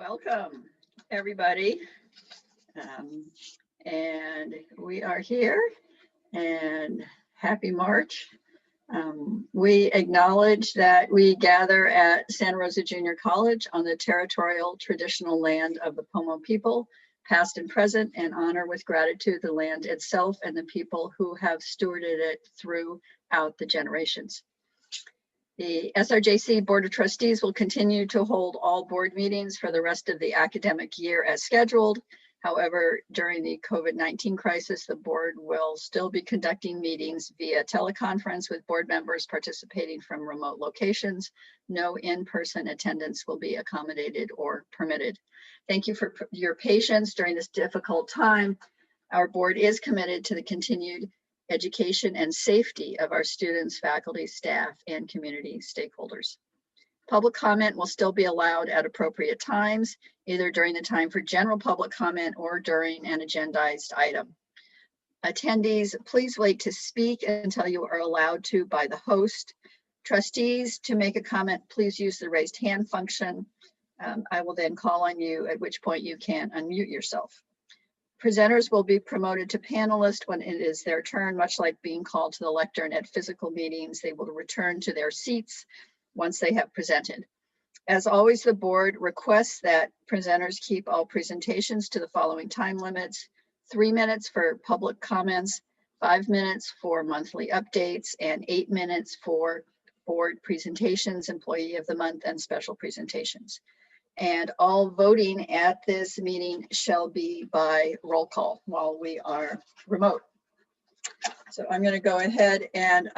Welcome, everybody. And we are here, and happy March. We acknowledge that we gather at Santa Rosa Junior College on the territorial traditional land of the Pomo people, past and present, and honor with gratitude the land itself and the people who have stewarded it throughout the generations. The SRJC Board of Trustees will continue to hold all board meetings for the rest of the academic year as scheduled. However, during the COVID-19 crisis, the board will still be conducting meetings via teleconference with board members participating from remote locations. No in-person attendance will be accommodated or permitted. Thank you for your patience during this difficult time. Our board is committed to the continued education and safety of our students, faculty, staff, and community stakeholders. Public comment will still be allowed at appropriate times, either during the time for general public comment or during an agendized item. Attendees, please wait to speak until you are allowed to by the host. Trustees, to make a comment, please use the raised hand function. I will then call on you, at which point you can unmute yourself. Presenters will be promoted to panelists when it is their turn, much like being called to the lectern at physical meetings. They will return to their seats once they have presented. As always, the board requests that presenters keep all presentations to the following time limits: 3 minutes for public comments, 5 minutes for monthly updates, and 8 minutes for board presentations, employee of the month, and special presentations. And all voting at this meeting shall be by roll call while we are remote. So I'm going to go ahead and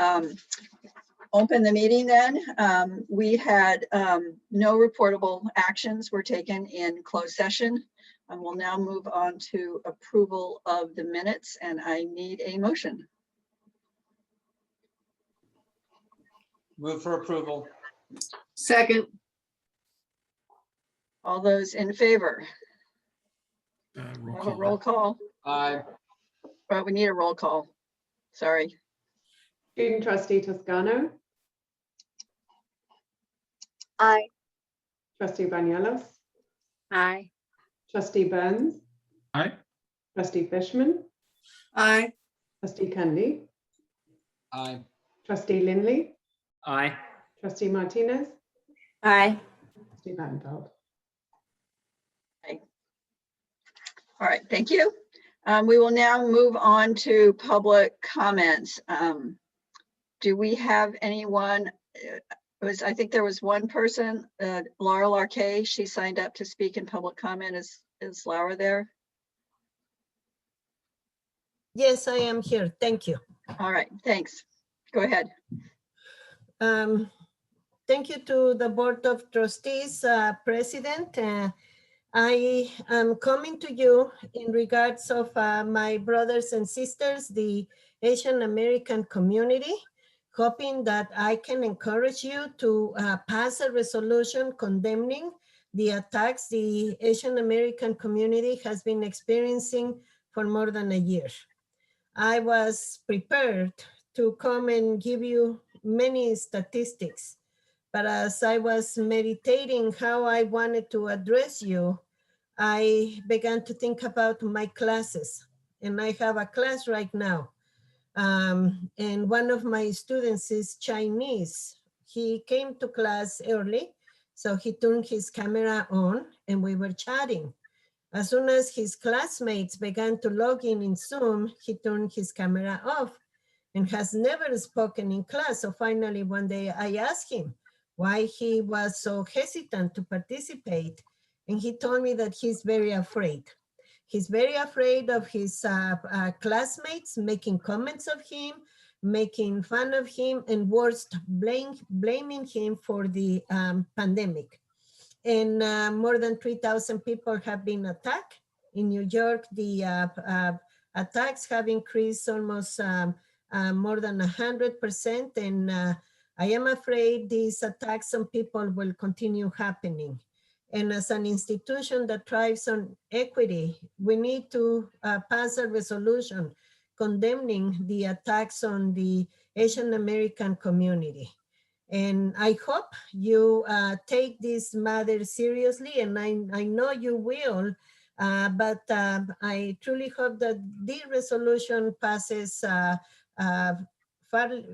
open the meeting then. We had no reportable actions were taken in closed session. And we'll now move on to approval of the minutes, and I need a motion. Move for approval. Second. All those in favor? Roll Have a call. roll call. Aye. But we need a roll call. Sorry. Student trustee Toscano. Aye. Trustee Banielos. Aye. Trustee Burns. Aye. Trustee Fishman. Aye. Trustee Candy. Aye. Trustee Lindley. Aye. Trustee Martinez. Aye. Trustee Vattenfeld. All right, thank you. We will now move on to public comments. Do we have anyone? I think there was one person, Laura Larkay. She signed up to speak in public comment. Is Laura there? Yes, I am here. Thank you. All right, thanks. Go ahead. Thank you to the Board of Trustees, President. I am coming to you in regards of my brothers and sisters, the Asian American community, hoping that I can encourage you to pass a resolution condemning the attacks the Asian American community has been experiencing for more than a year. I was prepared to come and give you many statistics, but as I was meditating how I wanted to address you, I began to think about my classes, and I have a class right now. And one of my students is Chinese. He came to class early, so he turned his camera on and we were chatting. As soon as his classmates began to log in Zoom, he turned his camera off and has never spoken in class. So finally one day I asked him why he was so hesitant to participate. And he told me that he's very afraid. He's very afraid of his classmates making comments of him, making fun of him, and worst, blaming him for the pandemic. And more than 3,000 people have been attacked. In New York, the attacks have increased almost more than 100%. And I am afraid these attacks on people will continue happening. And as an institution that thrives on equity, we need to pass a resolution condemning the attacks on the Asian American community. And I hope you take this matter seriously, and I know you will, but I truly hope that the resolution passes very,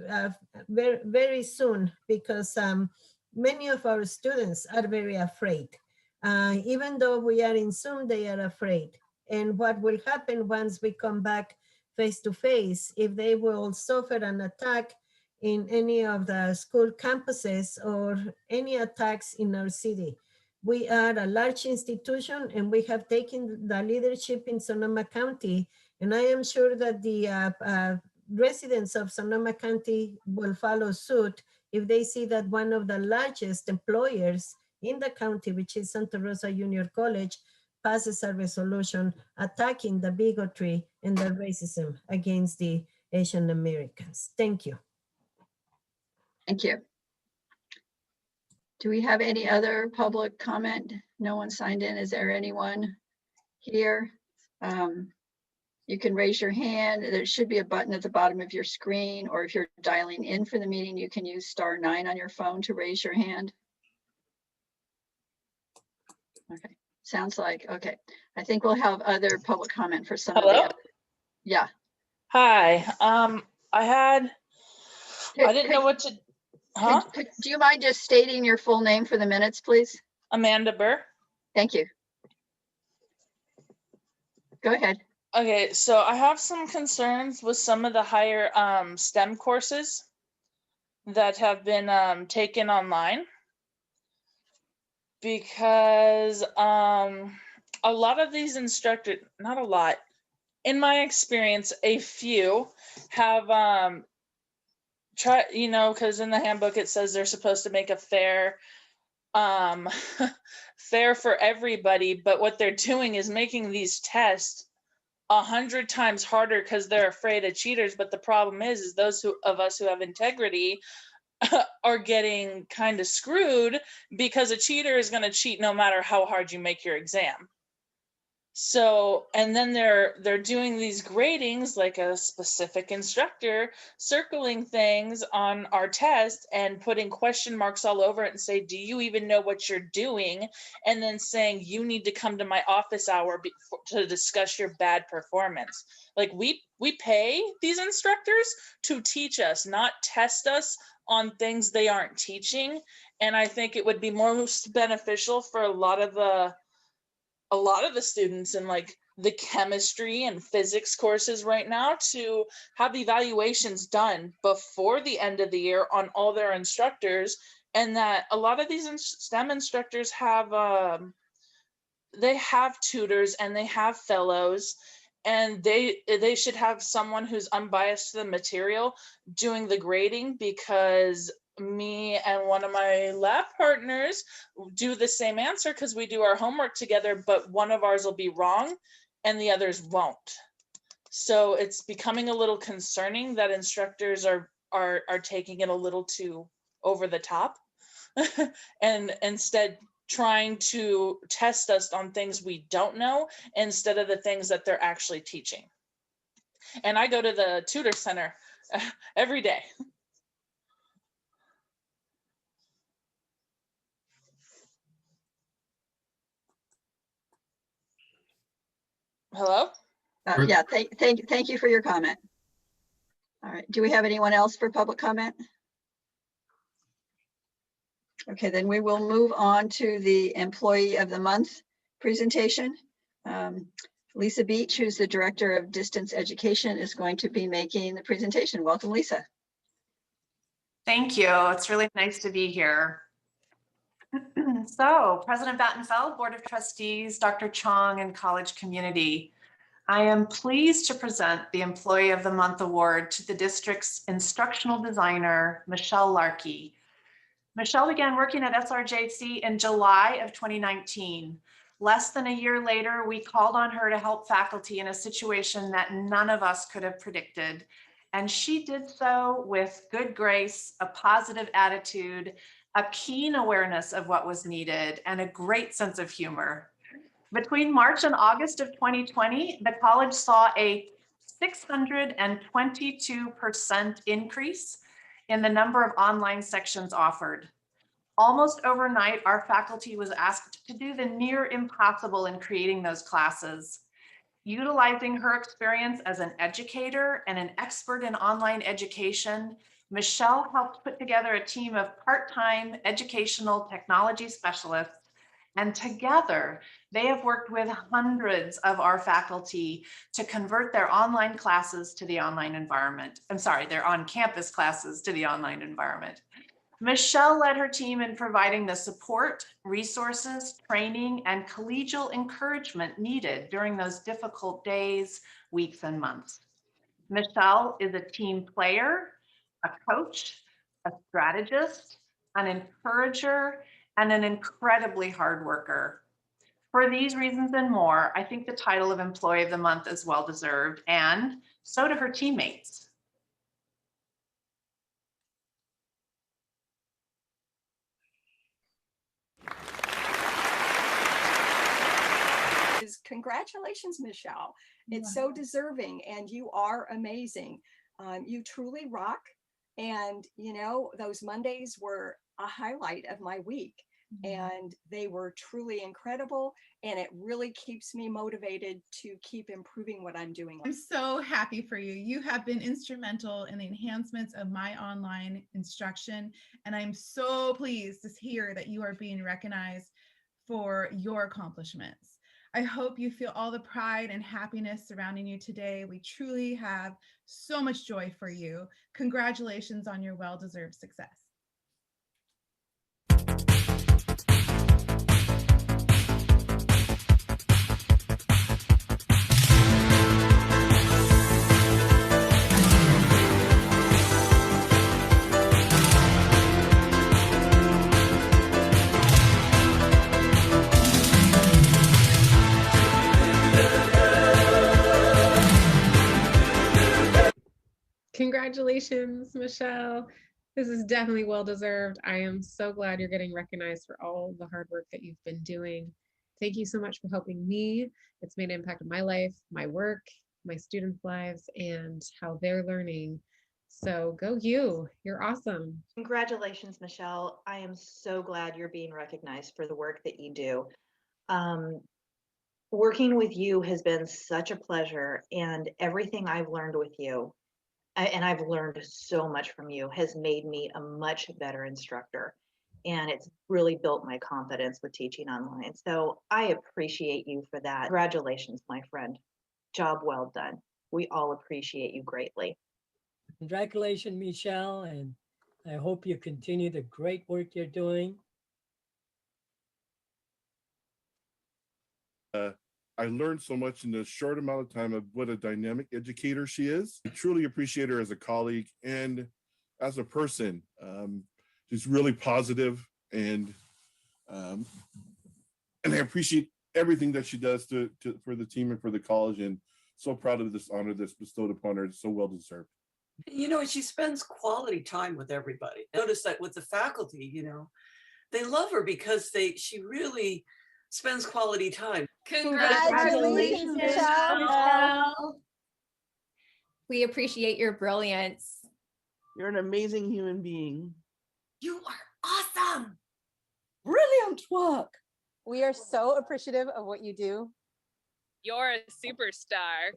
very soon, because many of our students are very afraid. Even though we are in Zoom, they are afraid. And what will happen once we come back face to face, if they will suffer an attack in any of the school campuses or any attacks in our city. We are a large institution and we have taken the leadership in Sonoma County, and I am sure that the residents of Sonoma County will follow suit if they see that one of the largest employers in the county, which is Santa Rosa Junior College, passes a resolution attacking the bigotry and the racism against the Asian Americans. Thank you. Thank you. Do we have any other public comment? No one signed in. Is there anyone here? You can raise your hand. There should be a button at the bottom of your screen, or if you're dialing in for the meeting, you can use *9 on your phone to raise your hand. Okay, sounds like, okay. I think we'll have other public comment for some of the Hello? other. Yeah. Hi, I didn't know what to, huh? Do you mind just stating your full name for the minutes, please? Amanda Burr. Thank you. Go ahead. Okay, so I have some concerns with some of the higher STEM courses that have been taken online, because a lot of these instructors, not a lot, in my experience, a few have try, you know, because in the handbook it says they're supposed to make a fair fair for everybody, but what they're doing is making these tests 100 times harder because they're afraid of cheaters. But the problem is those of us who have integrity are getting kind of screwed, because a cheater is going to cheat no matter how hard you make your exam. So, and then they're doing these gradings, like a specific instructor circling things on our test and putting question marks all over it and say, do you even know what you're doing? And then saying, you need to come to my office hour to discuss your bad performance. Like we pay these instructors to teach us, not test us on things they aren't teaching. And I think it would be most beneficial for a lot of the students in like the chemistry and physics courses right now to have evaluations done before the end of the year on all their instructors. And that a lot of these STEM instructors have they have tutors and they have fellows, and they should have someone who's unbiased to the material doing the grading, because me and one of my lab partners do the same answer because we do our homework together, but one of ours will be wrong and the others won't. So it's becoming a little concerning that instructors are taking it a little too over the top and instead trying to test us on things we don't know instead of the things that they're actually teaching. And I go to the tutor center every day. Hello? Yeah, thank you for your comment. All right, do we have anyone else for public comment? Okay, then we will move on to the Employee of the Month presentation. Lisa Beach, who's the Director of Distance Education, is going to be making the presentation. Welcome, Lisa. Thank you. It's really nice to be here. So, President Vattenfeld, Board of Trustees, Dr. Chong, and college community, I am pleased to present the Employee of the Month Award to the district's instructional designer, Michelle Larkey. Michelle began working at SRJC in July of 2019. Less than a year later, we called on her to help faculty in a situation that none of us could have predicted. And she did so with good grace, a positive attitude, a keen awareness of what was needed, and a great sense of humor. Between March and August of 2020, the college saw a 622% increase in the number of online sections offered. Almost overnight, our faculty was asked to do the near impossible in creating those classes. Utilizing her experience as an educator and an expert in online education, Michelle helped put together a team of part-time educational technology specialists, and together they have worked with hundreds of our faculty to convert their online classes to the online environment. I'm sorry, their on-campus classes to the online environment. Michelle led her team in providing the support, resources, training, and collegial encouragement needed during those difficult days, weeks, and months. Michelle is a team player, a coach, a strategist, an encourager, and an incredibly hard worker. For these reasons and more, I think the title of Employee of the Month is well deserved, and so do her teammates. Congratulations, Michelle. It's so deserving, and you are amazing. You truly rock. And, you know, those Mondays were a highlight of my week, and they were truly incredible. And it really keeps me motivated to keep improving what I'm doing. I'm so happy for you. You have been instrumental in the enhancements of my online instruction, and I'm so pleased to hear that you are being recognized for your accomplishments. I hope you feel all the pride and happiness surrounding you today. We truly have so much joy for you. Congratulations on your well-deserved success. Congratulations, Michelle. This is definitely well-deserved. I am so glad you're getting recognized for all the hard work that you've been doing. Thank you so much for helping me. It's made an impact on my life, my work, my students' lives, and how they're learning. So go you, you're awesome. Congratulations, Michelle. I am so glad you're being recognized for the work that you do. Working with you has been such a pleasure, and everything I've learned with you, and I've learned so much from you, has made me a much better instructor. And it's really built my confidence with teaching online. So I appreciate you for that. Congratulations, my friend. Job well done. We all appreciate you greatly. Congratulations, Michelle, and I hope you continue the great work you're doing. I learned so much in this short amount of time of what a dynamic educator she is. I truly appreciate her as a colleague and as a person. She's really positive, and I appreciate everything that she does for the team and for the college, and so proud of this honor that's bestowed upon her. It's so well deserved. You know, she spends quality time with everybody. I noticed that with the faculty, you know, they love her because she really spends quality time. Congratulations, Michelle. We appreciate your brilliance. You're an amazing human being. You are awesome. Brilliant work. We are so appreciative of what you do. You're a superstar.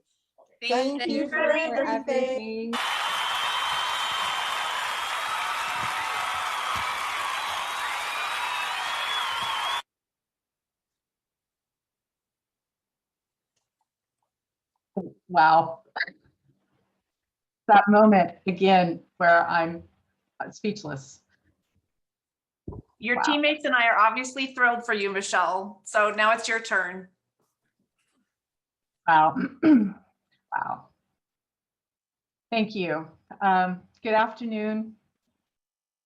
Thank you for everything. Wow. That moment again where I'm speechless. Your Wow. teammates and I are obviously thrilled for you, Michelle. So now it's your turn. Wow. Wow. Thank you. Good afternoon,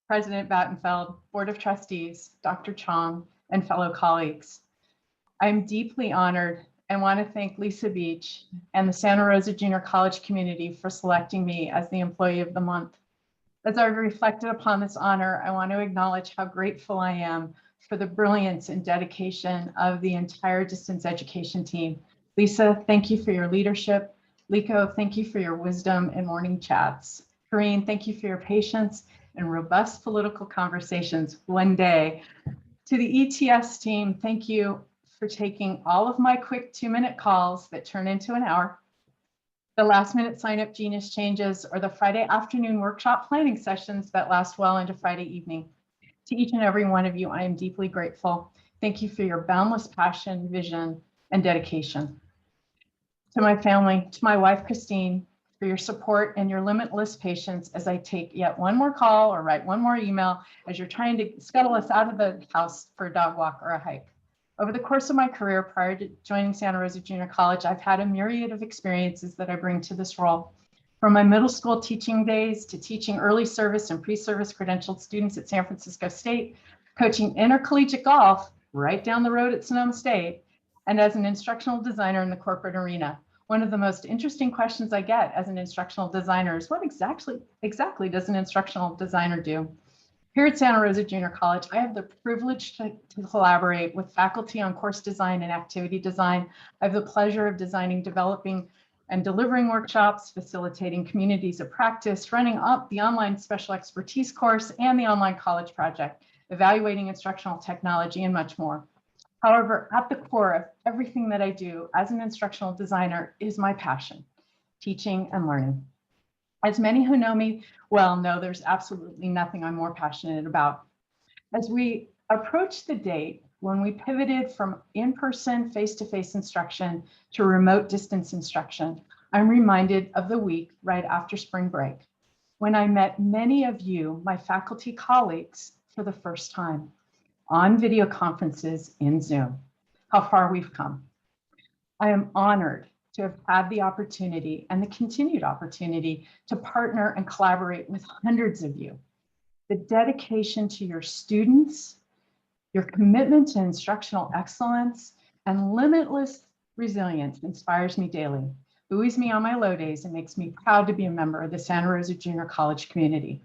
President Battenfeld, Board of Trustees, Dr. Chong, and fellow colleagues. I'm deeply honored and want to thank Lisa Beach and the Santa Rosa Junior College community for selecting me as the Employee of the Month. As I've reflected upon this honor, I want to acknowledge how grateful I am for the brilliance and dedication of the entire distance education team. Lisa, thank you for your leadership. Liko, thank you for your wisdom and morning chats. Karine, thank you for your patience and robust political conversations one day. To the ETS team, thank you for taking all of my quick 2-minute calls that turn into an hour, the last minute sign up genius changes, or the Friday afternoon workshop planning sessions that last well into Friday evening. To each and every one of you, I am deeply grateful. Thank you for your boundless passion, vision, and dedication. To my family, to my wife, Christine, for your support and your limitless patience as I take yet one more call or write one more email as you're trying to scuttle us out of the house for a dog walk or a hike. Over the course of my career prior to joining Santa Rosa Junior College, I've had a myriad of experiences that I bring to this role. From my middle school teaching days to teaching early service and pre-service credentialed students at San Francisco State, coaching intercollegiate golf right down the road at Sonoma State, and as an instructional designer in the corporate arena. One of the most interesting questions I get as an instructional designer is what exactly does an instructional designer do? Here at Santa Rosa Junior College, I have the privilege to collaborate with faculty on course design and activity design. I have the pleasure of designing, developing, and delivering workshops, facilitating communities of practice, running up the online special expertise course and the online college project, evaluating instructional technology, and much more. However, at the core of everything that I do as an instructional designer is my passion, teaching and learning. As many who know me well know, there's absolutely nothing I'm more passionate about. As we approach the date when we pivoted from in-person, face-to-face instruction to remote distance instruction, I'm reminded of the week right after spring break, when I met many of you, my faculty colleagues, for the first time on video conferences in Zoom. How far we've come. I am honored to have had the opportunity and the continued opportunity to partner and collaborate with hundreds of you. The dedication to your students, your commitment to instructional excellence, and limitless resilience inspires me daily, buoys me on my low days, and makes me proud to be a member of the Santa Rosa Junior College community.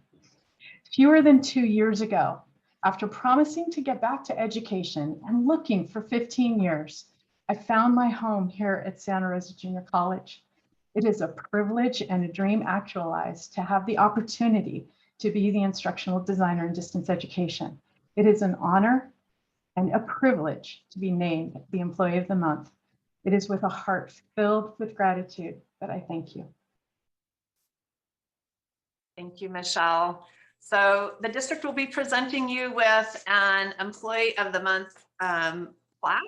Fewer than 2 years ago, after promising to get back to education and looking for 15 years, I found my home here at Santa Rosa Junior College. It is a privilege and a dream actualized to have the opportunity to be the instructional designer in distance education. It is an honor and a privilege to be named the Employee of the Month. It is with a heart filled with gratitude that I thank you. Thank you, Michelle. So the district will be presenting you with an Employee of the Month plaque,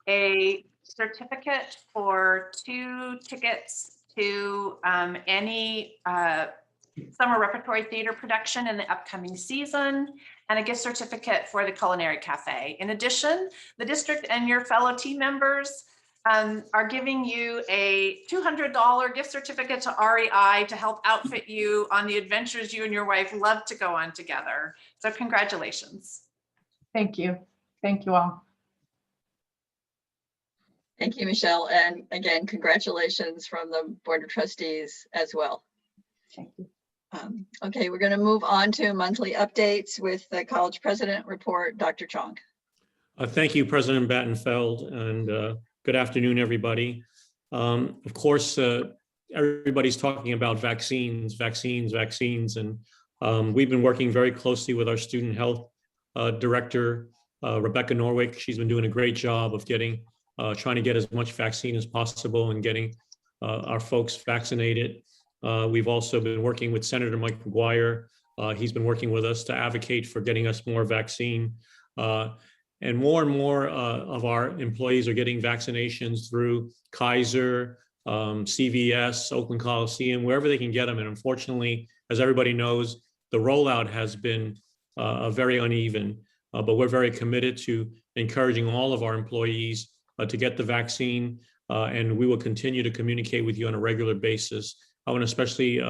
a certificate for 2 tickets to any summer repertory theater production in the upcoming season, and a gift certificate for the Culinary Cafe. In addition, the district and your fellow team members are giving you a $200 gift certificate to REI to help outfit you on the adventures you and your wife love to go on together. So congratulations. Thank you. Thank you all. Thank you, Michelle. And again, congratulations from the Board of Trustees as well. Thank you. Okay, we're going to move on to monthly updates with the college president report. Dr. Chong. Thank you, President Battenfeld, and good afternoon, everybody. Of course, everybody's talking about vaccines, and we've been working very closely with our student health director, Rebecca Norwick. She's been doing a great job of trying to get as much vaccine as possible and getting our folks vaccinated. We've also been working with Senator Mike McGuire. He's been working with us to advocate for getting us more vaccine. And more of our employees are getting vaccinations through Kaiser, CVS, Oakland Coliseum, wherever they can get them. And unfortunately, as everybody knows, the rollout has been very uneven, but we're very committed to encouraging all of our employees to get the vaccine, and we will continue to communicate with you on a regular basis. I want to especially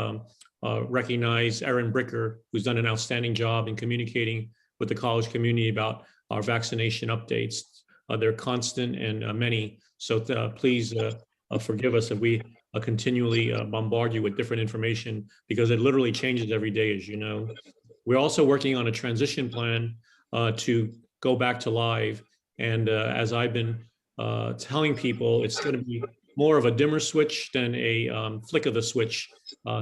recognize Erin Bricker, who's done an outstanding job in communicating with the college community about our vaccination updates. They're constant and many, so please forgive us if we continually bombard you with different information, because it literally changes every day, as you know. We're also working on a transition plan to go back to live, and as I've been telling people, it's going to be more of a dimmer switch than a flick of the switch.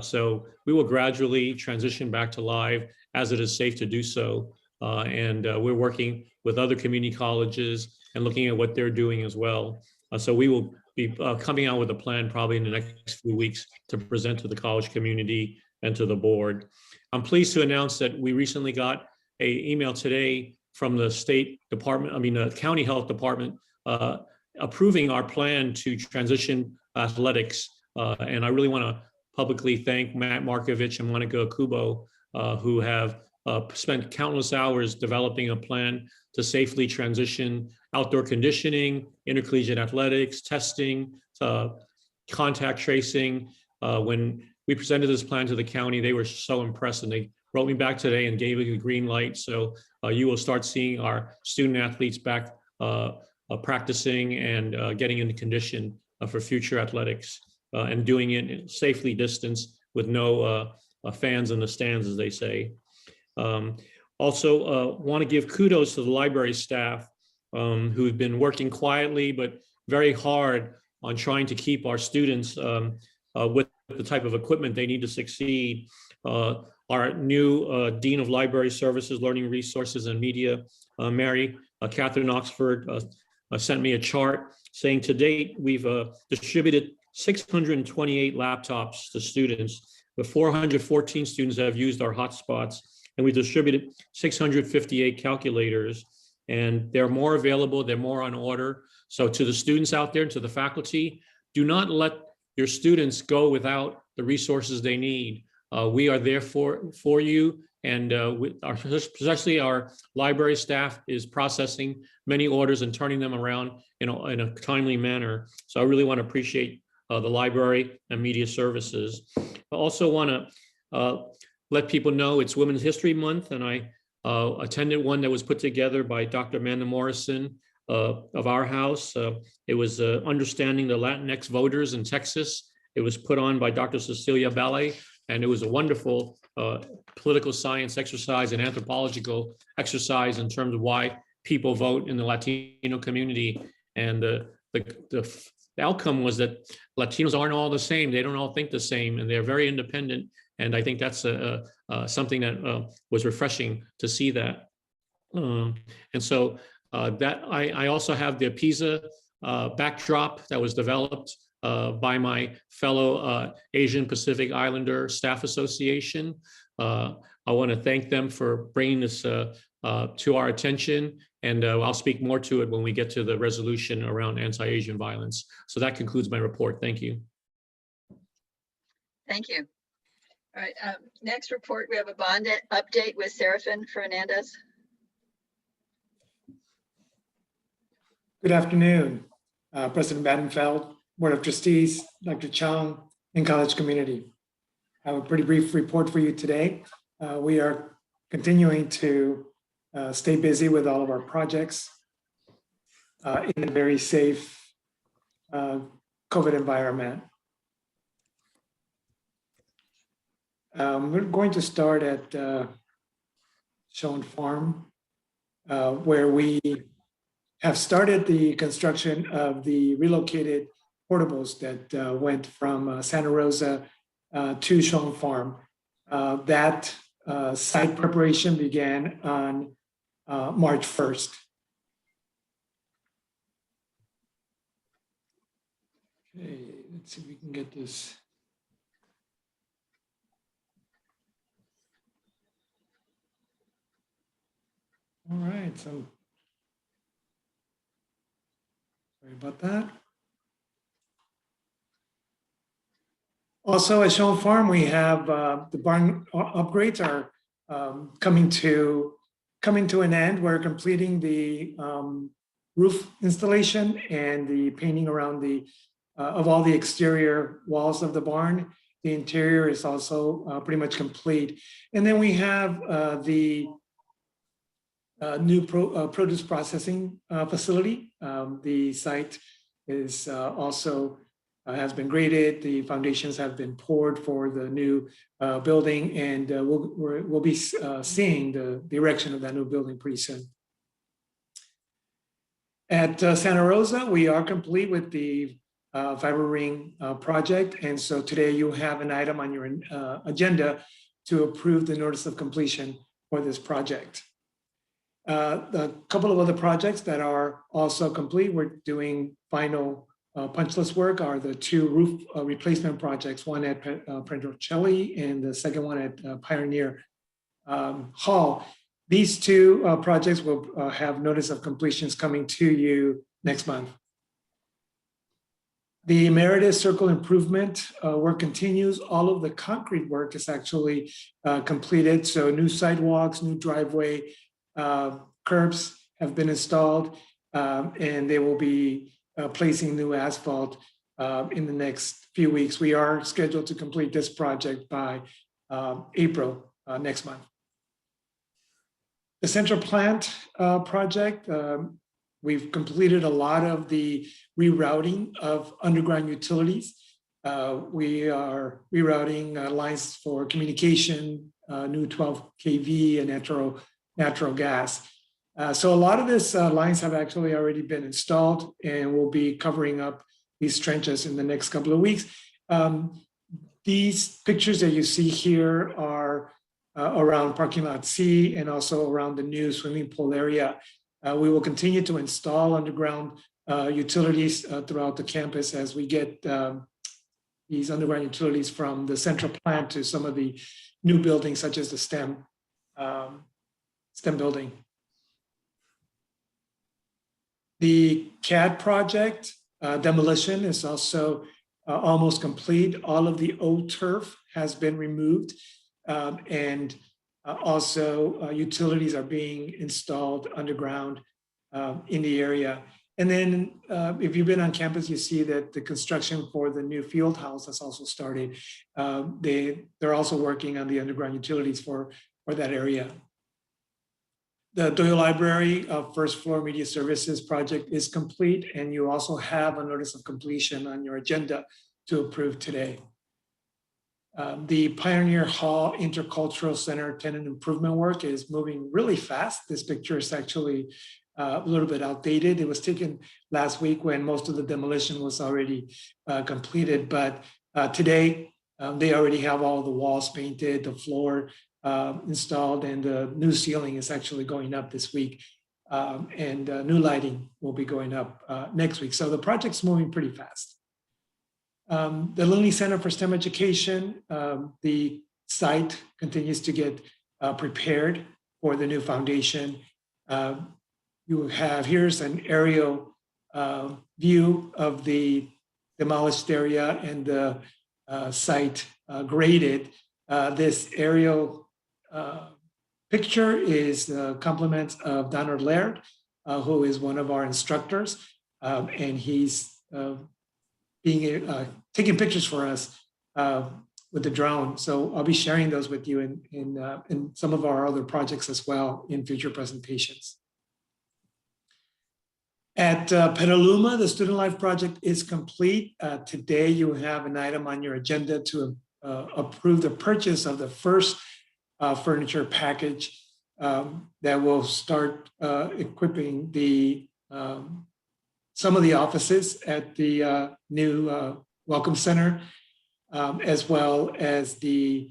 So we will gradually transition back to live as it is safe to do so. And we're working with other community colleges and looking at what they're doing as well. So we will be coming out with a plan probably in the next few weeks to present to the college community and to the board. I'm pleased to announce that we recently got an email today from the state department, the county health department, approving our plan to transition athletics. And I really want to publicly thank Matt Markovich and Monica Kubo, who have spent countless hours developing a plan to safely transition outdoor conditioning, intercollegiate athletics, testing, contact tracing. When we presented this plan to the county, they were so impressed, and they wrote me back today and gave it a green light. So you will start seeing our student athletes back practicing and getting into condition for future athletics and doing it safely distanced with no fans in the stands, as they say. Also, want to give kudos to the library staff who've been working quietly but very hard on trying to keep our students with the type of equipment they need to succeed. Our new Dean of Library Services, Learning Resources and Media, Mary Catherine Oxford, sent me a chart saying to date, we've distributed 628 laptops to students, but 414 students have used our hotspots, and we distributed 658 calculators, and they're more available, they're more on order. So to the students out there, to the faculty, do not let your students go without the resources they need. We are there for you, and especially our library staff is processing many orders and turning them around in a timely manner. So I really want to appreciate the library and media services. I also want to let people know it's Women's History Month, and I attended one that was put together by Dr. Amanda Morrison of our house. It was Understanding the Latinx Voters in Texas. It was put on by Dr. Cecilia Ballet, and it was a wonderful political science exercise and anthropological exercise in terms of why people vote in the Latino community. And the outcome was that Latinos aren't all the same. They don't all think the same, and they're very independent. And I think that's something that was refreshing to see that. And so that I also have the PISA backdrop that was developed by my fellow Asian Pacific Islander Staff Association. I want to thank them for bringing this to our attention, and I'll speak more to it when we get to the resolution around anti-Asian violence. So that concludes my report. Thank you. Thank you. All right, next report, we have a bond update with Serafin Fernandez. Good afternoon, President Battenfeld, Board of Trustees, Dr. Chong, and college community. I have a pretty brief report for you today. We are continuing to stay busy with all of our projects in a very safe COVID environment. We're going to start at Schoen Farm, where we have started the construction of the relocated portables that went from Santa Rosa to Schoen Farm. That site preparation began on March 1st. Okay, let's see if we can get this. All right, so sorry about that. Also at Schoen Farm, we have the barn upgrades are coming to an end. We're completing the roof installation and the painting around the of all the exterior walls of the barn. The interior is also pretty much complete. And then we have the new produce processing facility. The site is also has been graded. The foundations have been poured for the new building, and we'll be seeing the erection of that new building pretty soon. At Santa Rosa, we are complete with the fiber ring project. And so today you have an item on your agenda to approve the notice of completion for this project. A couple of other projects that are also complete, we're doing final punch list work, are the two roof replacement projects, one at Pedrocelli and the second one at Pioneer Hall. These two projects will have notice of completions coming to you next month. The Emeritus Circle improvement work continues. All of the concrete work is actually completed. So new sidewalks, new driveway, curbs have been installed, and they will be placing new asphalt in the next few weeks. We are scheduled to complete this project by April next month. The Central Plant project, we've completed a lot of the rerouting of underground utilities. We are rerouting lines for communication, new 12 kV and natural gas. So a lot of these lines have actually already been installed, and we'll be covering up these trenches in the next couple of weeks. These pictures that you see here are around parking lot C and also around the new swimming pool area. We will continue to install underground utilities throughout the campus as we get these underground utilities from the central plant to some of the new buildings, such as the STEM building. The CAD project demolition is also almost complete. All of the old turf has been removed, and also utilities are being installed underground in the area. And then if you've been on campus, you see that the construction for the new field house has also started. They're also working on the underground utilities for that area. The Doyle Library first floor media services project is complete, and you also have a notice of completion on your agenda to approve today. The Pioneer Hall Intercultural Center tenant improvement work is moving really fast. This picture is actually a little bit outdated. It was taken last week when most of the demolition was already completed, but today they already have all the walls painted, the floor installed, and the new ceiling is actually going up this week, and new lighting will be going up next week. So the project's moving pretty fast. The Lindley Center for STEM Education, the site continues to get prepared for the new foundation. You have, here's an aerial view of the demolished area and the site graded. This aerial picture is the compliments of Donald Laird, who is one of our instructors, and he's taking pictures for us with the drone. So I'll be sharing those with you in some of our other projects as well in future presentations. At Petaluma, the Student Life project is complete. Today you have an item on your agenda to approve the purchase of the first furniture package that will start equipping the some of the offices at the new Welcome Center, as well as the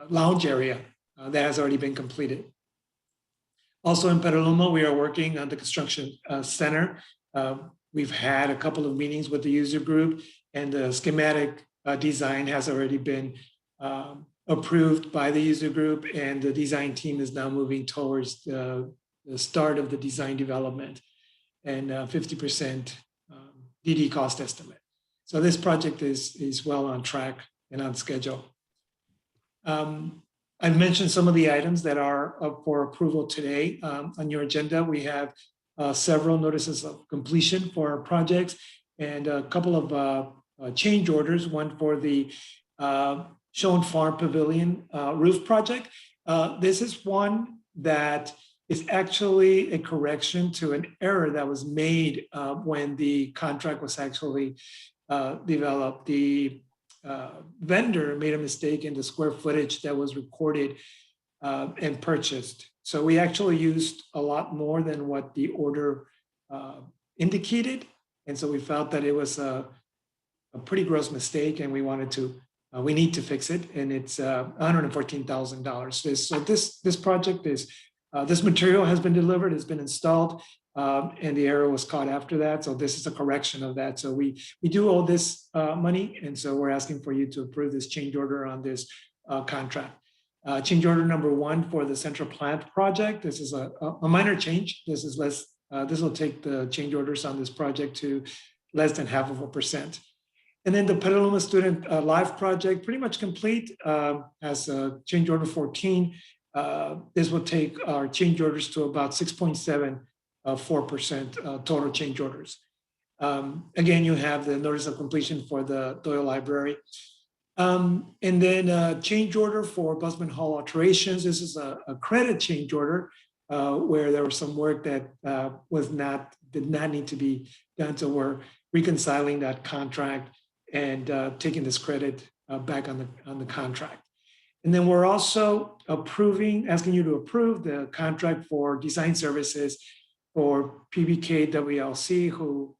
lounge area that has already been completed. Also in Petaluma, we are working on the construction center. We've had a couple of meetings with the user group, and the schematic design has already been approved by the user group, and the design team is now moving towards the start of the design development and 50% DD cost estimate. So this project is well on track and on schedule. I've mentioned some of the items that are up for approval today. On your agenda, we have several notices of completion for our projects and a couple of change orders, one for the Schoen Farm Pavilion roof project. This is one that is actually a correction to an error that was made when the contract was actually developed. The vendor made a mistake in the square footage that was recorded and purchased. So we actually used a lot more than what the order indicated. And so we felt that it was a pretty gross mistake, and we wanted to, we need to fix it, and it's $114,000. So this project is, this material has been delivered, it's been installed, and the error was caught after that. So this is a correction of that. So we do owe this money, and so we're asking for you to approve this change order on this contract. Change order number 1 for the central plant project. This is a minor change. This is less. This will take the change orders on this project to less than 0.5%. And then the Petaluma Student Life project, pretty much complete, as change order 14. This will take our change orders to about 6.74% total change orders. Again, you have the notice of completion for the Doyle Library. And then change order for Busman Hall alterations. This is a credit change order where there was some work that did not need to be done. So we're reconciling that contract and taking this credit back on the contract. And then we're also asking you to approve the contract for design services for PBK WLC, who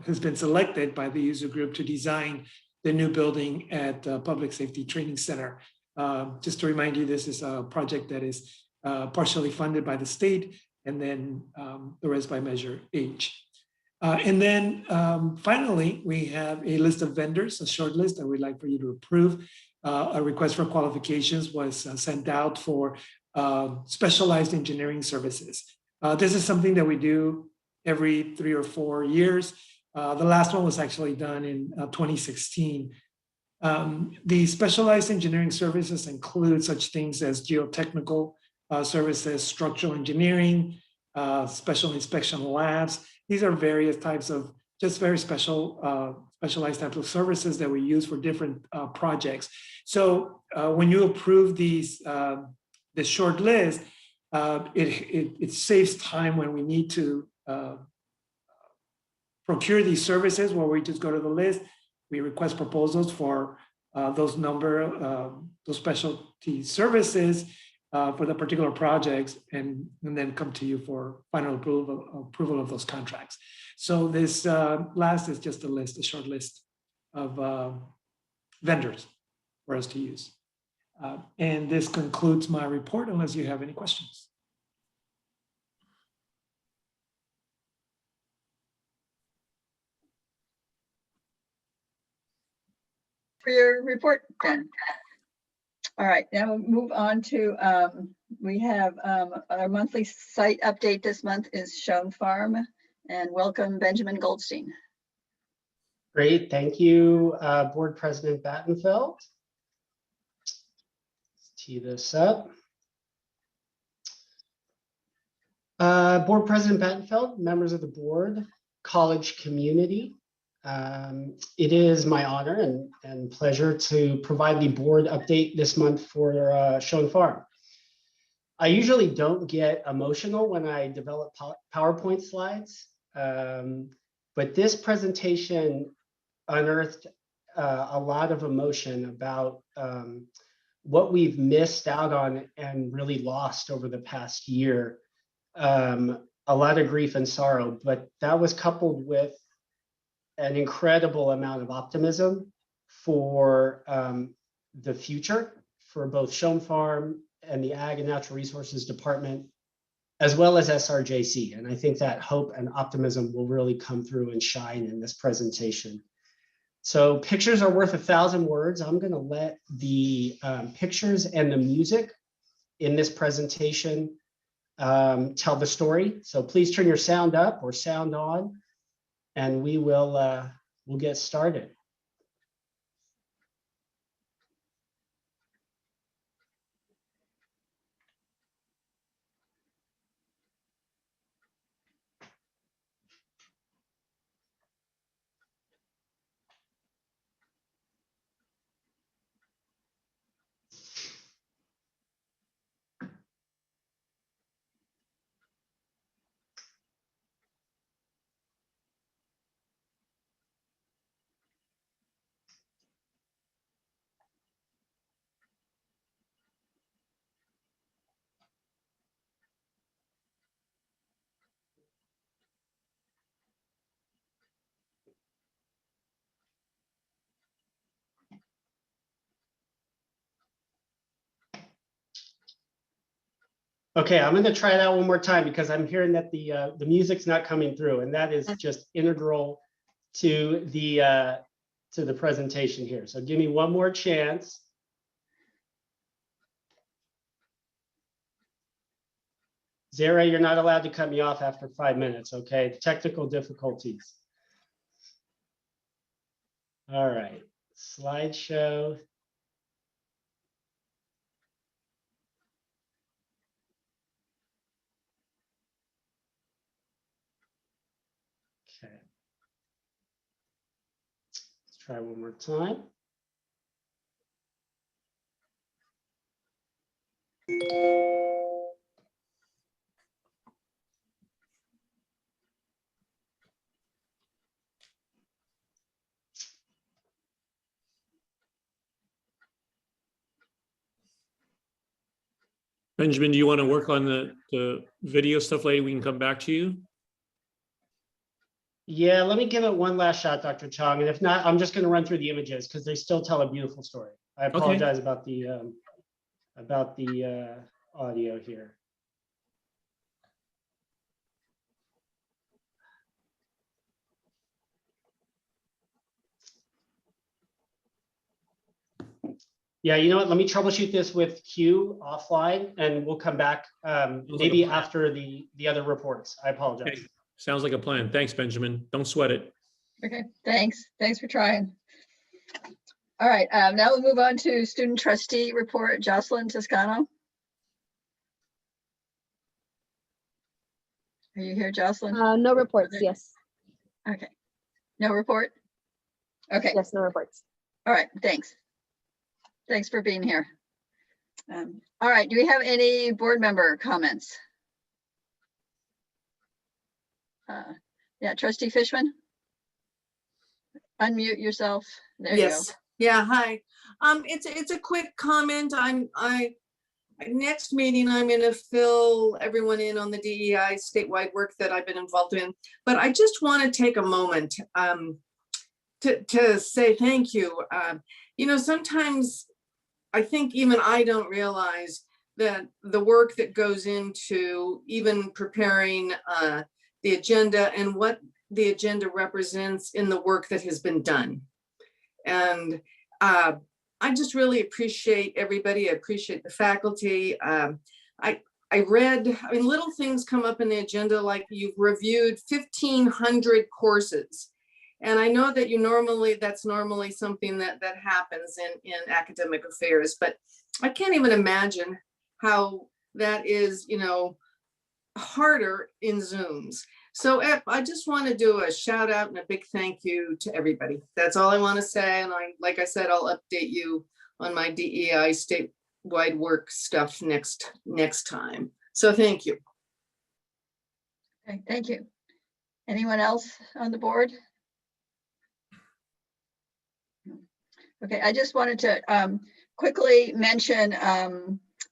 has been selected by the user group to design the new building at Public Safety Training Center. Just to remind you, this is a project that is partially funded by the state, and then the rest by Measure H. And then finally, we have a list of vendors, a short list that we'd like for you to approve. A request for qualifications was sent out for specialized engineering services. This is something that we do every 3 or 4 years. The last one was actually done in 2016. The specialized engineering services include such things as geotechnical services, structural engineering, special inspection labs. These are various types of just very specialized types of services that we use for different projects. So when you approve this short list, it saves time when we need to procure these services, where we just go to the list, we request proposals for those specialty services for the particular projects, and then come to you for final approval of those contracts. So this last is just a short list of vendors for us to use. And this concludes my report, unless you have any questions. For your report, Ben. All right, now we'll move on to, we have our monthly site update this month is Schoen Farm, and welcome Benjamin Goldstein. Great, thank you, Board President Battenfeld. Let's tee this up. Board President Battenfeld, members of the board, college community. It is my honor and pleasure to provide the board update this month for Schoen Farm. I usually don't get emotional when I develop PowerPoint slides, but this presentation unearthed a lot of emotion about what we've missed out on and really lost over the past year. A lot of grief and sorrow, but that was coupled with an incredible amount of optimism for the future for both Schoen Farm and the Ag and Natural Resources Department, as well as SRJC. And I think that hope and optimism will really come through and shine in this presentation. So pictures are worth 1,000 words. I'm going to let the pictures and the music in this presentation tell the story. So please turn your sound up or sound on, and we'll get started. Okay, I'm gonna try that one more time because I'm hearing that the music's not coming through, and that is just integral to the presentation here. So give me one more chance. Zara, you're not allowed to cut me off after 5 minutes, okay? Technical difficulties. All right, slideshow. Okay. Let's try one more time. Benjamin, do you want to work on the video stuff later? We can come back to you. Yeah, let me give it one last shot, Dr. Chong. And if not, I'm just going to run through the images because they still tell a beautiful story. I apologize about the audio here. Yeah, you know what? Let me troubleshoot this with Q offline, and we'll come back maybe after the other reports. I apologize. Okay. Sounds like a plan. Thanks, Benjamin. Don't sweat it. Okay, thanks. Thanks for trying. All right, now we'll move on to student trustee report. Jocelyn Toscano. Are you here, Jocelyn? No reports, yes. Okay. No report? Okay. Yes, no reports. All right, thanks. Thanks for being here. All right, do we have any board member comments? Yeah, Trustee Fishman? Unmute yourself. There you go. Yes. Yeah, hi. It's a quick comment. Next meeting, I'm going to fill everyone in on the DEI statewide work that I've been involved in. But I just want to take a moment to say thank you. You know, sometimes I think even I don't realize that the work that goes into even preparing the agenda and what the agenda represents in the work that has been done. And I just really appreciate everybody. I appreciate the faculty. I read, I mean, little things come up in the agenda, like you've reviewed 1,500 courses. And I know that that's normally something that happens in academic affairs, but I can't even imagine how that is, you know, harder in Zooms. So I just want to do a shout out and a big thank you to everybody. That's all I want to say. And like I said, I'll update you on my DEI statewide work stuff next time. So thank you. Okay, thank you. Anyone else on the board? Okay, I just wanted to quickly mention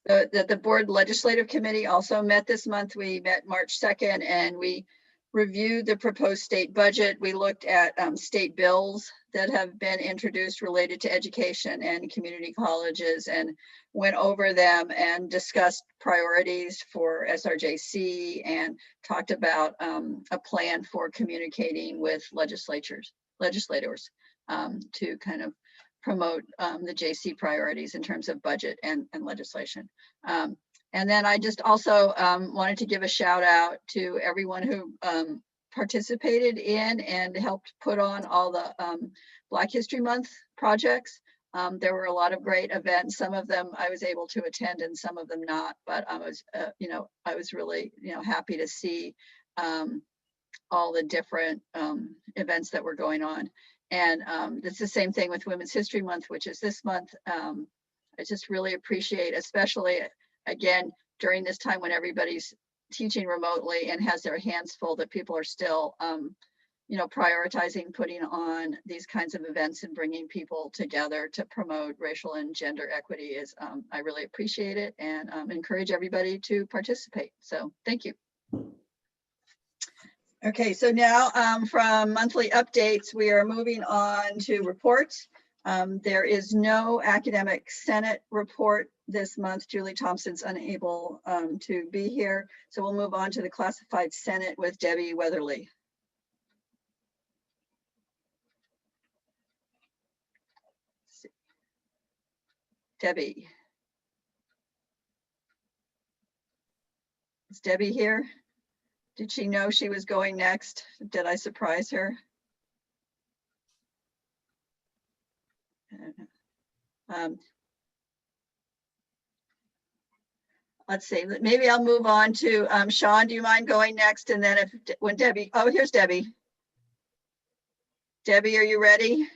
that the board legislative committee also met this month. We met March 2nd and we reviewed the proposed state budget. We looked at state bills that have been introduced related to education and community colleges and went over them and discussed priorities for SRJC and talked about a plan for communicating with legislators to kind of promote the JC priorities in terms of budget and legislation. And then I just also wanted to give a shout out to everyone who participated in and helped put on all the Black History Month projects. There were a lot of great events. Some of them I was able to attend and some of them not, but I was really, happy to see all the different events that were going on. And it's the same thing with Women's History Month, which is this month. I just really appreciate, especially again, during this time when everybody's teaching remotely and has their hands full, that people are still, prioritizing putting on these kinds of events and bringing people together to promote racial and gender equity is, I really appreciate it and encourage everybody to participate. So thank you. Okay, so now from monthly updates, we are moving on to reports. There is no academic senate report this month. Julie Thompson's unable to be here. So we'll move on to the Classified Senate with Debbie Weatherly. Debbie. Is Debbie here? Did she know she was going next? Did I surprise her? Let's see, maybe I'll move on to Sean. Do you mind going next? And then when Debbie, oh, here's Debbie. Debbie, are you ready?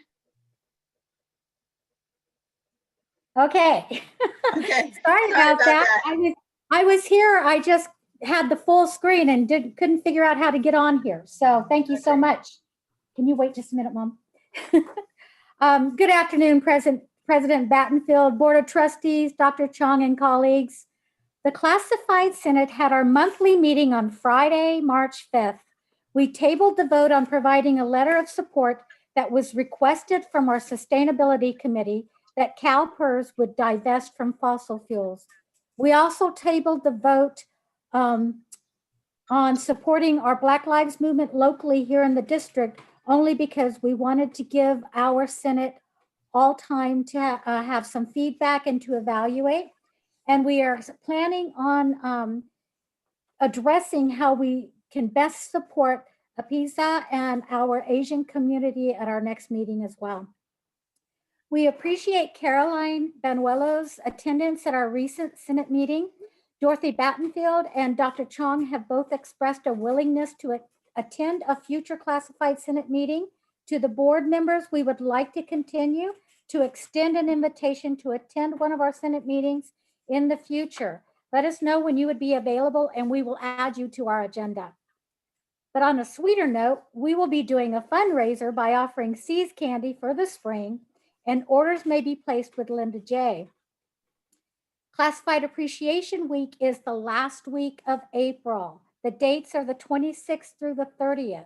Okay. Okay. Sorry about that. I was here. I just had the full screen and couldn't figure out how to get on here. So thank you so much. Can you wait just a minute, Mom? Good afternoon, President Battenfield, Board of Trustees, Dr. Chong, and colleagues. The Classified Senate had our monthly meeting on Friday, March 5th. We tabled the vote on providing a letter of support that was requested from our Sustainability Committee that CalPERS would divest from fossil fuels. We also tabled the vote on supporting our Black Lives Movement locally here in the district, only because we wanted to give our Senate all time to have some feedback and to evaluate. And we are planning on addressing how we can best support APISA and our Asian community at our next meeting as well. We appreciate Caroline Banuelo's attendance at our recent Senate meeting. Dorothy Battenfield and Dr. Chong have both expressed a willingness to attend a future classified Senate meeting. To the board members, we would like to continue to extend an invitation to attend one of our Senate meetings in the future. Let us know when you would be available and we will add you to our agenda. But on a sweeter note, we will be doing a fundraiser by offering See's candy for the spring, and orders may be placed with Linda J. Classified Appreciation Week is the last week of April. The dates are the 26th through the 30th.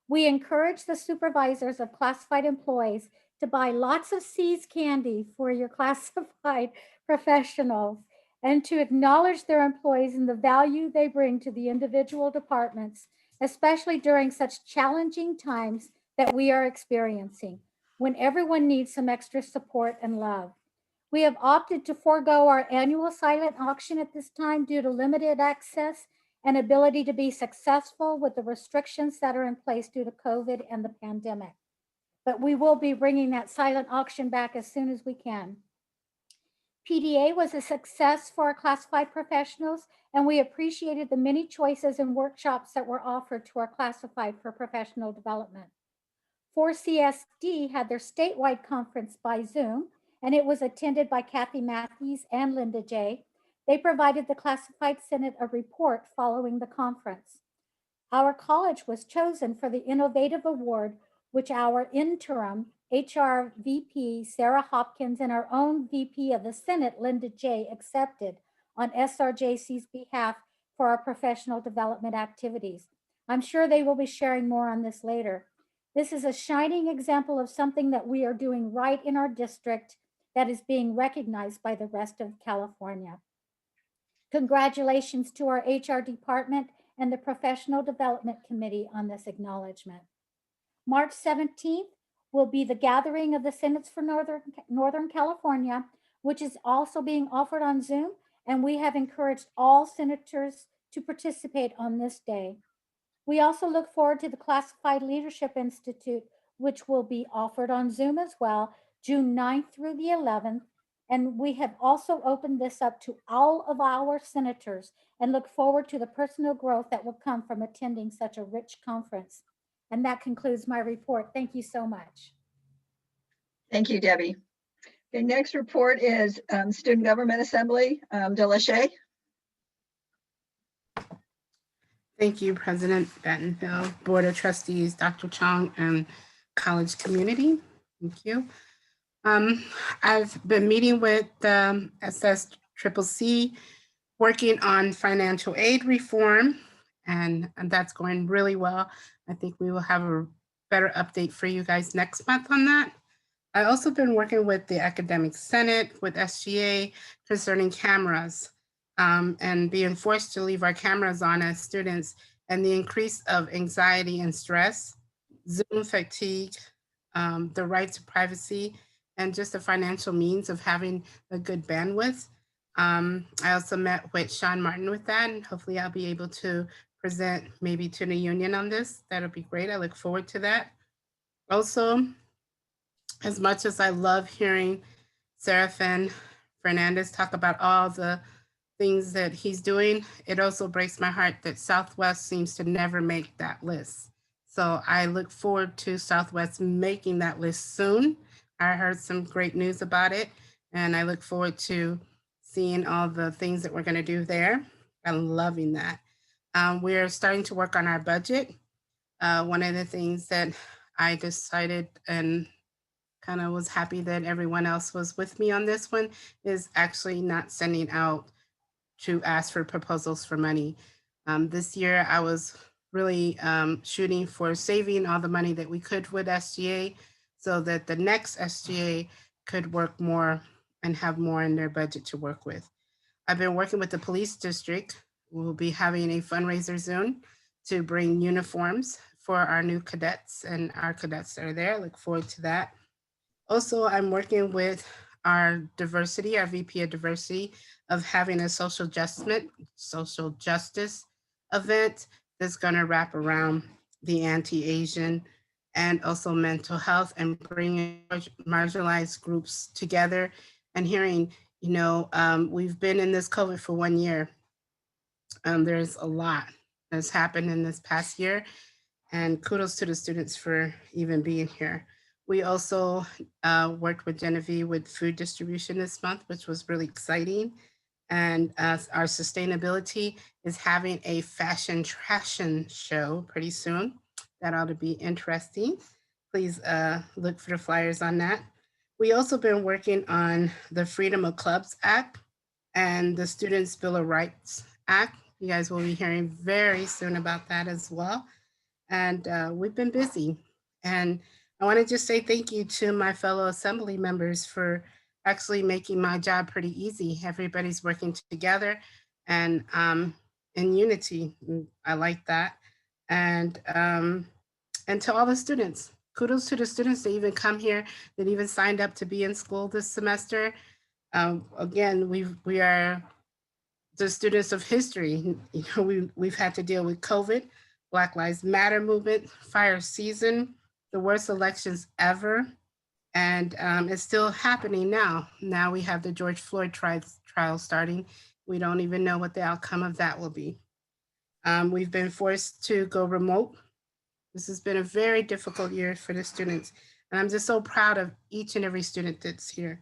We encourage the supervisors of classified employees to buy lots of See's candy for your classified professionals and to acknowledge their employees and the value they bring to the individual departments, especially during such challenging times that we are experiencing, when everyone needs some extra support and love. We have opted to forego our annual silent auction at this time due to limited access and ability to be successful with the restrictions that are in place due to COVID and the pandemic. But we will be bringing that silent auction back as soon as we can. PDA was a success for our classified professionals, and we appreciated the many choices and workshops that were offered to our classified for professional development. 4CSD had their statewide conference by Zoom, and it was attended by Kathy Matthews and Linda J. They provided the Classified Senate a report following the conference. Our college was chosen for the Innovative Award, which our interim HR VP, Sarah Hopkins, and our own VP of the Senate, Linda J., accepted on SRJC's behalf for our professional development activities. I'm sure they will be sharing more on this later. This is a shining example of something that we are doing right in our district that is being recognized by the rest of California. Congratulations to our HR department and the Professional Development Committee on this acknowledgement. March 17th will be the gathering of the Senates for Northern California, which is also being offered on Zoom, and we have encouraged all senators to participate on this day. We also look forward to the Classified Leadership Institute, which will be offered on Zoom as well, June 9th through the 11th. And we have also opened this up to all of our senators and look forward to the personal growth that will come from attending such a rich conference. And that concludes my report. Thank you so much. Thank you, Debbie. The next report is Student Government Assembly, Delachey. Thank you, President Battenfield, Board of Trustees, Dr. Chong, and college community. Thank you. I've been meeting with SSCCC, working on financial aid reform, and that's going really well. I think we will have a better update for you guys next month on that. I also been working with the Academic Senate, with SGA concerning cameras and being forced to leave our cameras on as students, and the increase of anxiety and stress, Zoom fatigue, the right to privacy, and just the financial means of having a good bandwidth. I also met with Sean Martin with that, and hopefully I'll be able to present maybe to the union on this. That'll be great. I look forward to that. Also, as much as I love hearing Serafin Fernandez talk about all the things that he's doing, it also breaks my heart that Southwest seems to never make that list. So I look forward to Southwest making that list soon. I heard some great news about it, and I look forward to seeing all the things that we're going to do there. I'm loving that. We're starting to work on our budget. One of the things that I decided and kind of was happy that everyone else was with me on this one is actually not sending out to ask for proposals for money. This year I was really shooting for saving all the money that we could with SGA so that the next SGA could work more and have more in their budget to work with. I've been working with the police district. We'll be having a fundraiser soon to bring uniforms for our new cadets and our cadets that are there. I look forward to that. Also, I'm working with our diversity, our VP of diversity, of having a social justice event that's going to wrap around the anti-Asian and also mental health and bringing marginalized groups together and hearing, we've been in this COVID for 1 year. There's a lot that's happened in this past year, and kudos to the students for even being here. We also worked with Genevieve with food distribution this month, which was really exciting. And our sustainability is having a fashion show pretty soon. That ought to be interesting. Please look for the flyers on that. We also been working on the Freedom of Clubs Act and the Students' Bill of Rights Act. You guys will be hearing very soon about that as well. And we've been busy. And I want to just say thank you to my fellow assembly members for actually making my job pretty easy. Everybody's working together and in unity. I like that. And to all the students, kudos to the students that even come here, that even signed up to be in school this semester. Again, we are the students of history. We've had to deal with COVID, Black Lives Matter movement, fire season, the worst elections ever. And it's still happening now. Now we have the George Floyd trial starting. We don't even know what the outcome of that will be. We've been forced to go remote. This has been a very difficult year for the students. And I'm just so proud of each and every student that's here.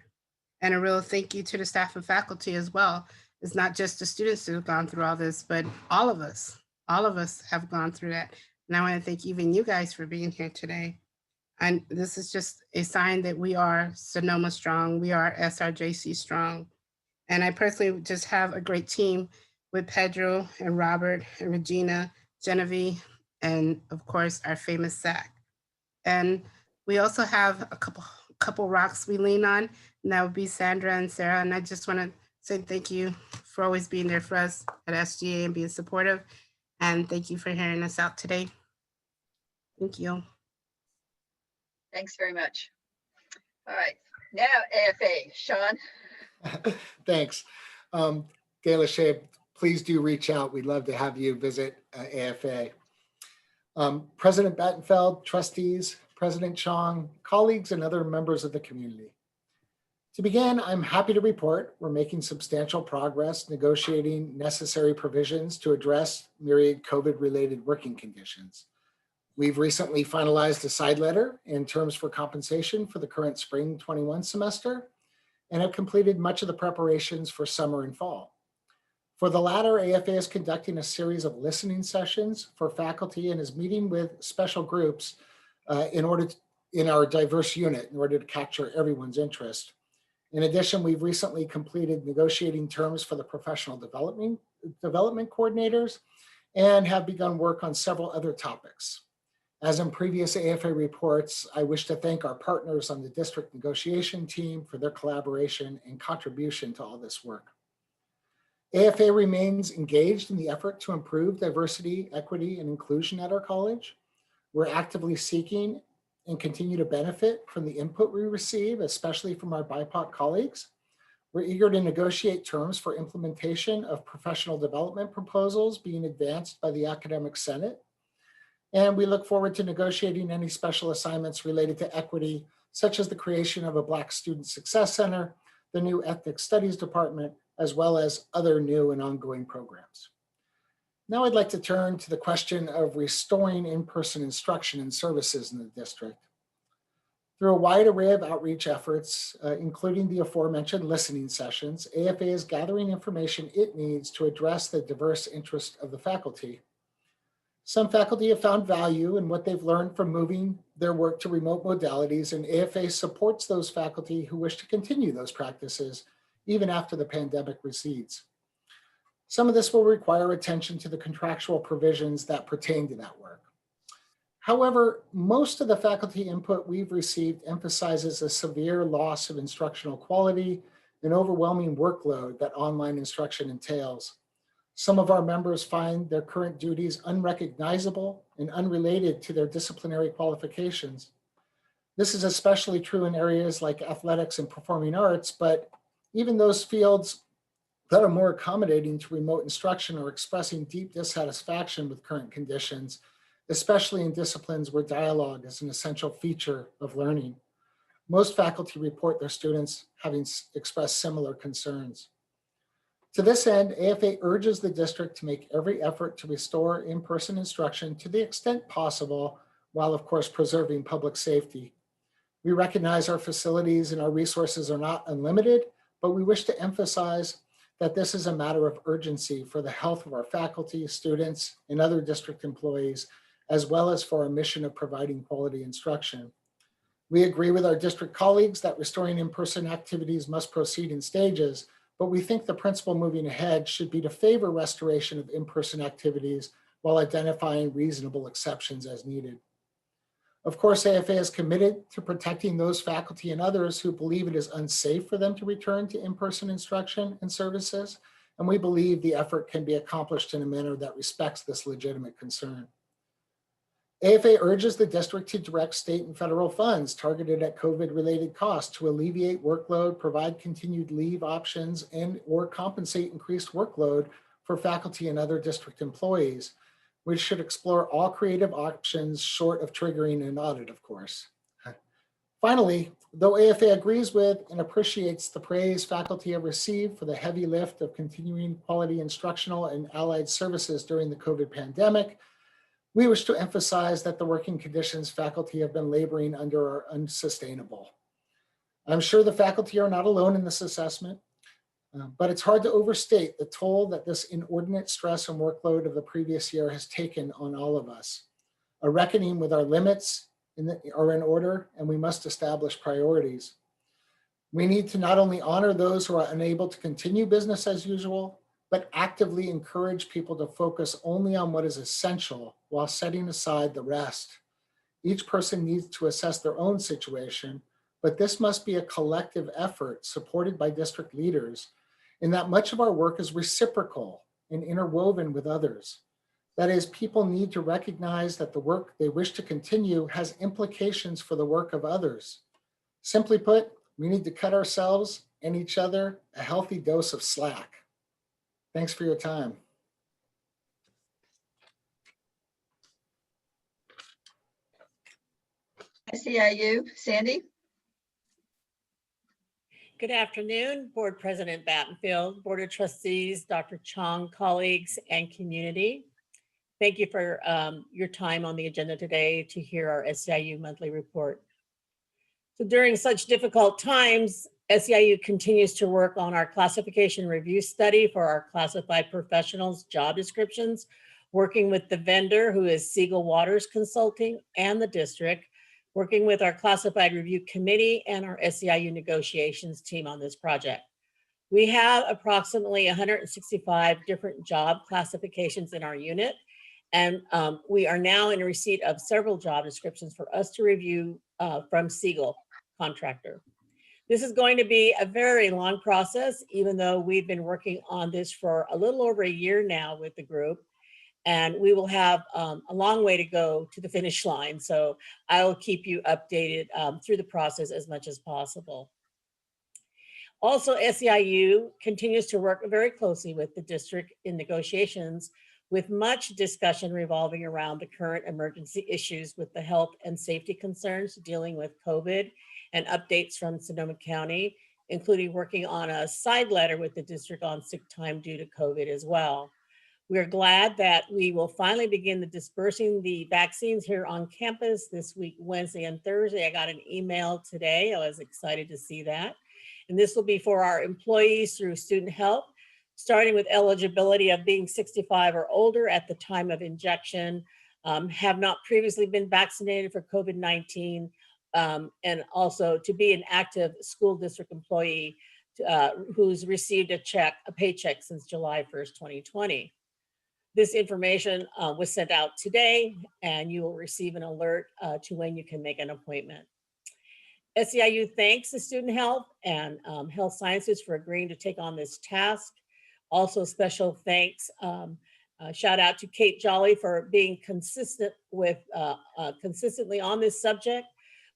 And a real thank you to the staff and faculty as well. It's not just the students who have gone through all this, but all of us have gone through that. And I want to thank even you guys for being here today. And this is just a sign that we are Sonoma strong. We are SRJC strong. And I personally just have a great team with Pedro and Robert and Regina, Genevieve, and of course, our famous Zach. And we also have a couple rocks we lean on, and that would be Sandra and Sarah. And I just want to say thank you for always being there for us at SGA and being supportive. And thank you for hearing us out today. Thank you. Thanks very much. All right, now AFA, Sean. Thanks. Gayla Shea, please do reach out. We'd love to have you visit AFA. President Battenfeld, trustees, President Chong, colleagues, and other members of the community. To begin, I'm happy to report we're making substantial progress negotiating necessary provisions to address myriad COVID-related working conditions. We've recently finalized a side letter in terms for compensation for the current spring 21 semester and have completed much of the preparations for summer and fall. For the latter, AFA is conducting a series of listening sessions for faculty and is meeting with special groups in our diverse unit in order to capture everyone's interest. In addition, we've recently completed negotiating terms for the professional development coordinators and have begun work on several other topics. As in previous AFA reports, I wish to thank our partners on the district negotiation team for their collaboration and contribution to all this work. AFA remains engaged in the effort to improve diversity, equity, and inclusion at our college. We're actively seeking and continue to benefit from the input we receive, especially from our BIPOC colleagues. We're eager to negotiate terms for implementation of professional development proposals being advanced by the Academic Senate. And we look forward to negotiating any special assignments related to equity, such as the creation of a Black Student Success Center, the new Ethnic Studies Department, as well as other new and ongoing programs. Now I'd like to turn to the question of restoring in-person instruction and services in the district. Through a wide array of outreach efforts, including the aforementioned listening sessions, AFA is gathering information it needs to address the diverse interests of the faculty. Some faculty have found value in what they've learned from moving their work to remote modalities, and AFA supports those faculty who wish to continue those practices even after the pandemic recedes. Some of this will require attention to the contractual provisions that pertain to that work. However, most of the faculty input we've received emphasizes a severe loss of instructional quality and overwhelming workload that online instruction entails. Some of our members find their current duties unrecognizable and unrelated to their disciplinary qualifications. This is especially true in areas like athletics and performing arts, but even those fields that are more accommodating to remote instruction are expressing deep dissatisfaction with current conditions, especially in disciplines where dialogue is an essential feature of learning. Most faculty report their students having expressed similar concerns. To this end, AFA urges the district to make every effort to restore in-person instruction to the extent possible, while of course preserving public safety. We recognize our facilities and our resources are not unlimited, but we wish to emphasize that this is a matter of urgency for the health of our faculty, students, and other district employees, as well as for our mission of providing quality instruction. We agree with our district colleagues that restoring in-person activities must proceed in stages, but we think the principle moving ahead should be to favor restoration of in-person activities while identifying reasonable exceptions as needed. Of course, AFA is committed to protecting those faculty and others who believe it is unsafe for them to return to in-person instruction and services, and we believe the effort can be accomplished in a manner that respects this legitimate concern. AFA urges the district to direct state and federal funds targeted at COVID-related costs to alleviate workload, provide continued leave options, and or compensate increased workload for faculty and other district employees. We should explore all creative options short of triggering an audit, of course. Finally, though AFA agrees with and appreciates the praise faculty have received for the heavy lift of continuing quality instructional and allied services during the COVID pandemic, we wish to emphasize that the working conditions faculty have been laboring under are unsustainable. I'm sure the faculty are not alone in this assessment, but it's hard to overstate the toll that this inordinate stress and workload of the previous year has taken on all of us. A reckoning with our limits are in order, and we must establish priorities. We need to not only honor those who are unable to continue business as usual, but actively encourage people to focus only on what is essential while setting aside the rest. Each person needs to assess their own situation, but this must be a collective effort supported by district leaders, in that much of our work is reciprocal and interwoven with others. That is, people need to recognize that the work they wish to continue has implications for the work of others. Simply put, we need to cut ourselves and each other a healthy dose of slack. Thanks for your time. SEIU, Sandy. Good afternoon, Board President Battenfield, Board of Trustees, Dr. Chong, colleagues, and community. Thank you for your time on the agenda today to hear our SEIU monthly report. So during such difficult times, SEIU continues to work on our classification review study for our classified professionals job descriptions, working with the vendor who is Siegel Waters Consulting and the district, working with our classified review committee and our SEIU negotiations team on this project. We have approximately 165 different job classifications in our unit, And we are now in receipt of several job descriptions for us to review from Siegel contractor. This is going to be a very long process, even though we've been working on this for a little over a year now with the group. And we will have a long way to go to the finish line. So I'll keep you updated through the process as much as possible. Also, SEIU continues to work very closely with the district in negotiations, with much discussion revolving around the current emergency issues with the health and safety concerns dealing with COVID and updates from Sonoma County, including working on a side letter with the district on sick time due to COVID as well. We are glad that we will finally begin the dispersing the vaccines here on campus this week, Wednesday and Thursday. I got an email today. I was excited to see that. And this will be for our employees through student health, starting with eligibility of being 65 or older at the time of injection, have not previously been vaccinated for COVID-19, and also to be an active school district employee who's received a paycheck since July 1st, 2020. This information was sent out today, and you will receive an alert to when you can make an appointment. SEIU thanks the Student Health and Health Sciences for agreeing to take on this task. Also, special thanks, shout out to Kate Jolly for being consistent with consistently on this subject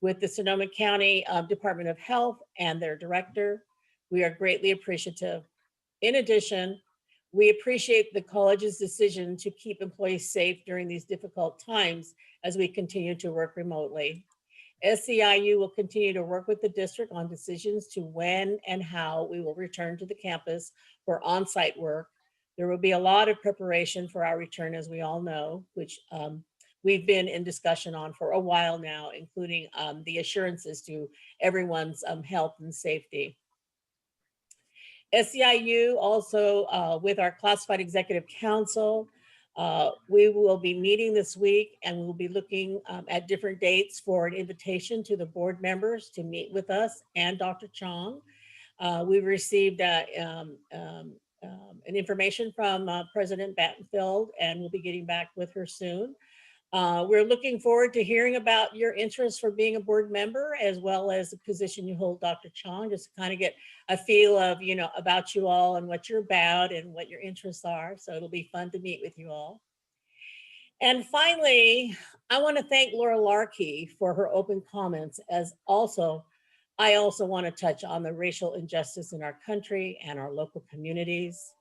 with the Sonoma County Department of Health and their director. We are greatly appreciative. In addition, we appreciate the college's decision to keep employees safe during these difficult times as we continue to work remotely. SEIU will continue to work with the district on decisions to when and how we will return to the campus for on-site work. There will be a lot of preparation for our return, as we all know, which we've been in discussion on for a while now, including the assurances to everyone's health and safety. SEIU also, with our classified executive council, we will be meeting this week, and we will be looking at different dates for an invitation to the board members to meet with us and Dr. Chong. We've received an information from President Battenfeld, and we'll be getting back with her soon. We're looking forward to hearing about your interest for being a board member, as well as the position you hold, Dr. Chong, just to kind of get a feel of, about you all and what you're about and what your interests are. So it'll be fun to meet with you all. And finally, I want to thank Laura Larkey for her open comments, as I also want to touch on the racial injustice in our country and our local communities.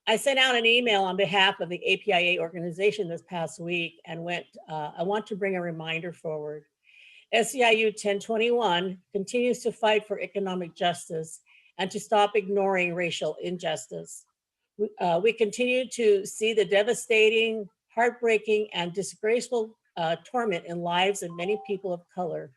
I sent out an email on behalf of the APIA organization this past week and I want to bring a reminder forward. SEIU 1021 continues to fight for economic justice and to stop ignoring racial injustice. We continue to see the devastating, heartbreaking, and disgraceful torment in lives of many people of color,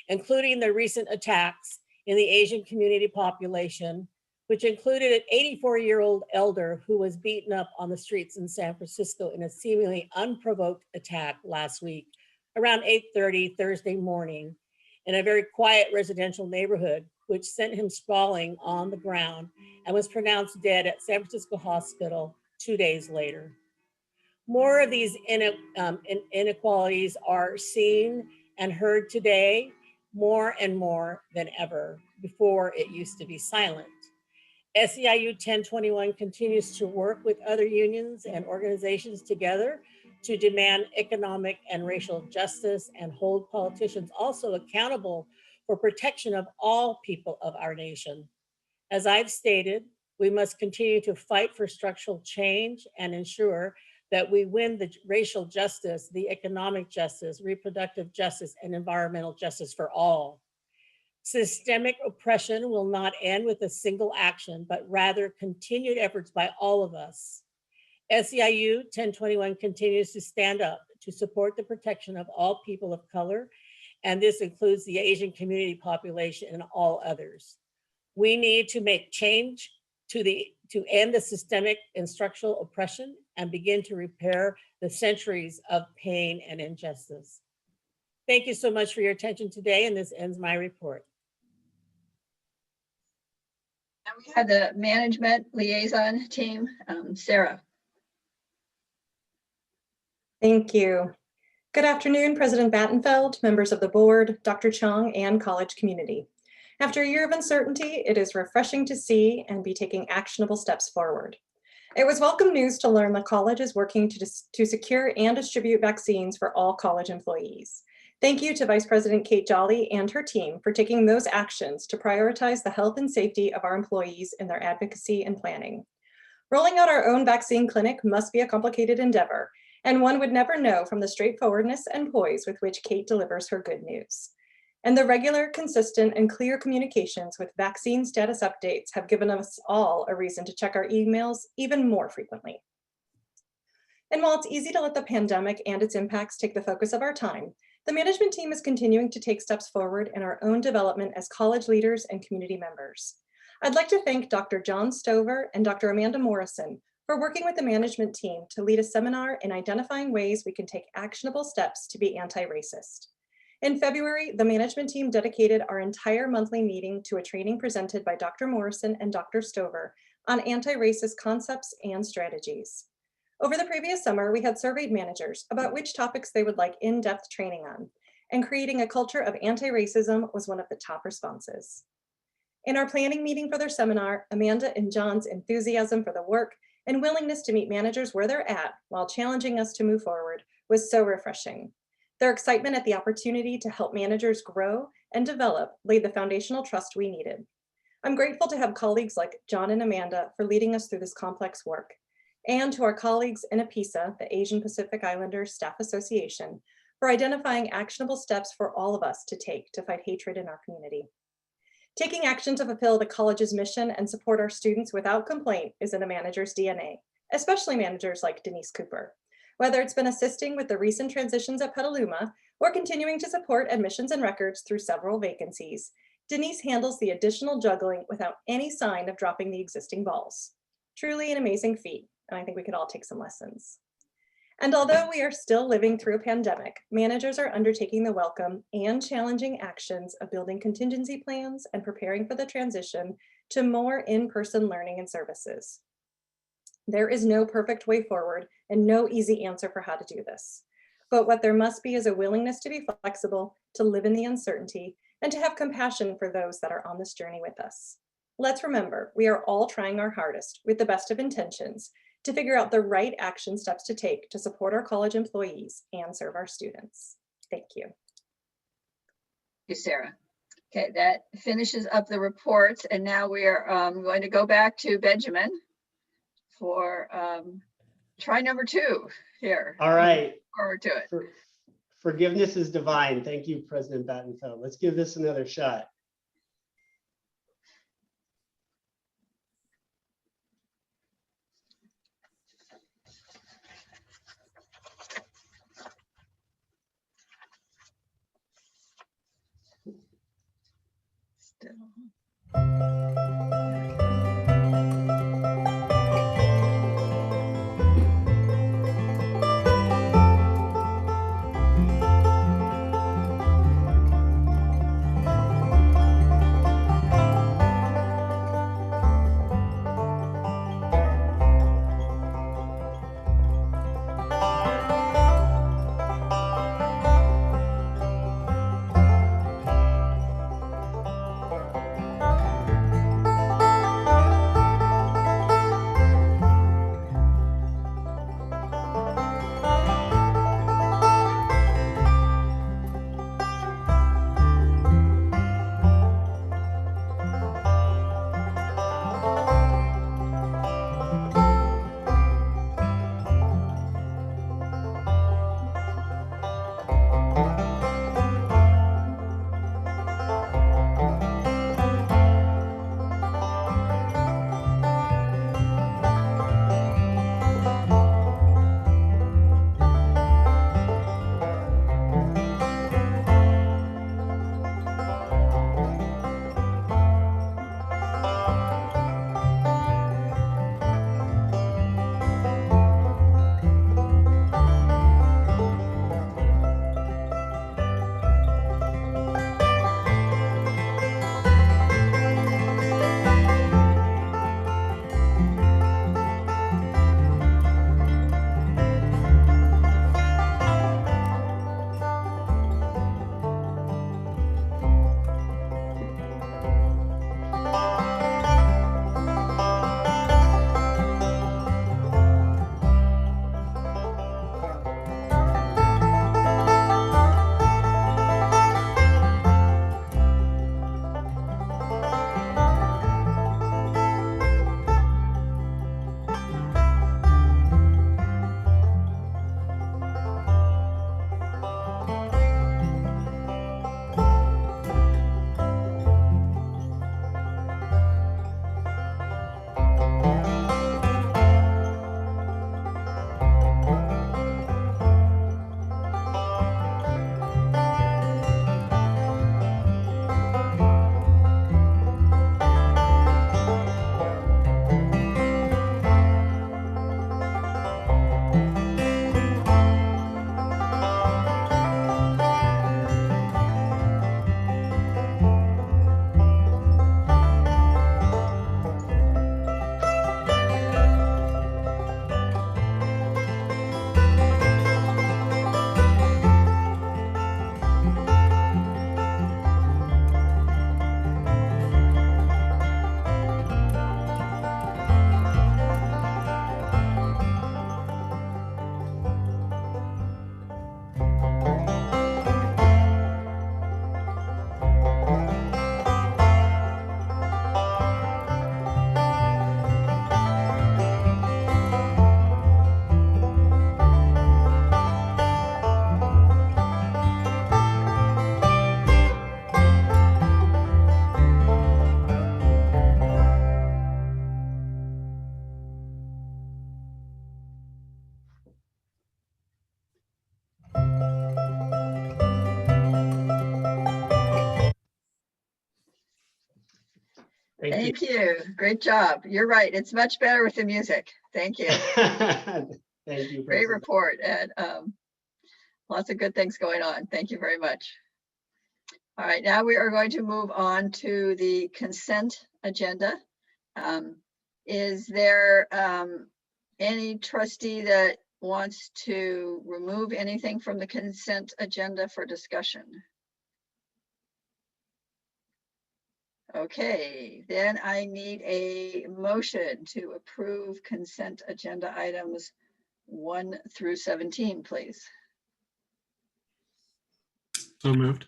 including the recent attacks in the Asian community population, which included an 84-year-old elder who was beaten up on the streets in San Francisco in a seemingly unprovoked attack last week around 8:30 Thursday morning in a very quiet residential neighborhood, which sent him sprawling on the ground and was pronounced dead at San Francisco Hospital 2 days later. More of these inequalities are seen and heard today, more and more than ever. Before, it used to be silent. SEIU 1021 continues to work with other unions and organizations together to demand economic and racial justice and hold politicians also accountable for protection of all people of our nation. As I've stated, we must continue to fight for structural change and ensure that we win the racial justice, the economic justice, reproductive justice, and environmental justice for all. Systemic oppression will not end with a single action, but rather continued efforts by all of us. SEIU 1021 continues to stand up to support the protection of all people of color, and this includes the Asian community population and all others. We need to make change to end the systemic and structural oppression and begin to repair the centuries of pain and injustice. Thank you so much for your attention today, and this ends my report. And we have the management liaison team, Sarah. Thank you. Good afternoon, President Battenfeld, members of the board, Dr. Chong, and college community. After a year of uncertainty, it is refreshing to see and be taking actionable steps forward. It was welcome news to learn the college is working to secure and distribute vaccines for all college employees. Thank you to Vice President Kate Jolly and her team for taking those actions to prioritize the health and safety of our employees in their advocacy and planning. Rolling out our own vaccine clinic must be a complicated endeavor, and one would never know from the straightforwardness and poise with which Kate delivers her good news. And the regular, consistent, and clear communications with vaccine status updates have given us all a reason to check our emails even more frequently. And while it's easy to let the pandemic and its impacts take the focus of our time, the management team is continuing to take steps forward in our own development as college leaders and community members. I'd like to thank Dr. John Stover and Dr. Amanda Morrison for working with the management team to lead a seminar in identifying ways we can take actionable steps to be anti-racist. In February, the management team dedicated our entire monthly meeting to a training presented by Dr. Morrison and Dr. Stover on anti-racist concepts and strategies. Over the previous summer, we had surveyed managers about which topics they would like in-depth training on, and creating a culture of anti-racism was one of the top responses. In our planning meeting for their seminar, Amanda and John's enthusiasm for the work and willingness to meet managers where they're at while challenging us to move forward was so refreshing. Their excitement at the opportunity to help managers grow and develop laid the foundational trust we needed. I'm grateful to have colleagues like John and Amanda for leading us through this complex work, and to our colleagues in APISA, the Asian Pacific Islanders Staff Association, for identifying actionable steps for all of us to take to fight hatred in our community. Taking action to fulfill the college's mission and support our students without complaint is in a manager's DNA, especially managers like Denise Cooper. Whether it's been assisting with the recent transitions at Petaluma or continuing to support admissions and records through several vacancies, Denise handles the additional juggling without any sign of dropping the existing balls. Truly an amazing feat, and I think we could all take some lessons. And although we are still living through a pandemic, managers are undertaking the welcome and challenging actions of building contingency plans and preparing for the transition to more in-person learning and services. There is no perfect way forward and no easy answer for how to do this. But what there must be is a willingness to be flexible, to live in the uncertainty, and to have compassion for those that are on this journey with us. Let's remember, we are all trying our hardest with the best of intentions to figure out the right action steps to take to support our college employees and serve our students. Thank you. Thank you, Sarah. Okay, that finishes up the reports, and now we are going to go back to Benjamin for try number 2 here. All right. Looking forward to it. Forgiveness is divine. Thank you, President Battenfeld. Let's give this another shot. Thank you. Great job. You're right. It's much better with the music. Thank you. Thank you. Great President. report, and lots of good things going on. Thank you very much. All right, now we are going to move on to the consent agenda. Is there any trustee that wants to remove anything from the consent agenda for discussion? Okay, then I need a motion to approve consent agenda items 1 through 17, please. So moved.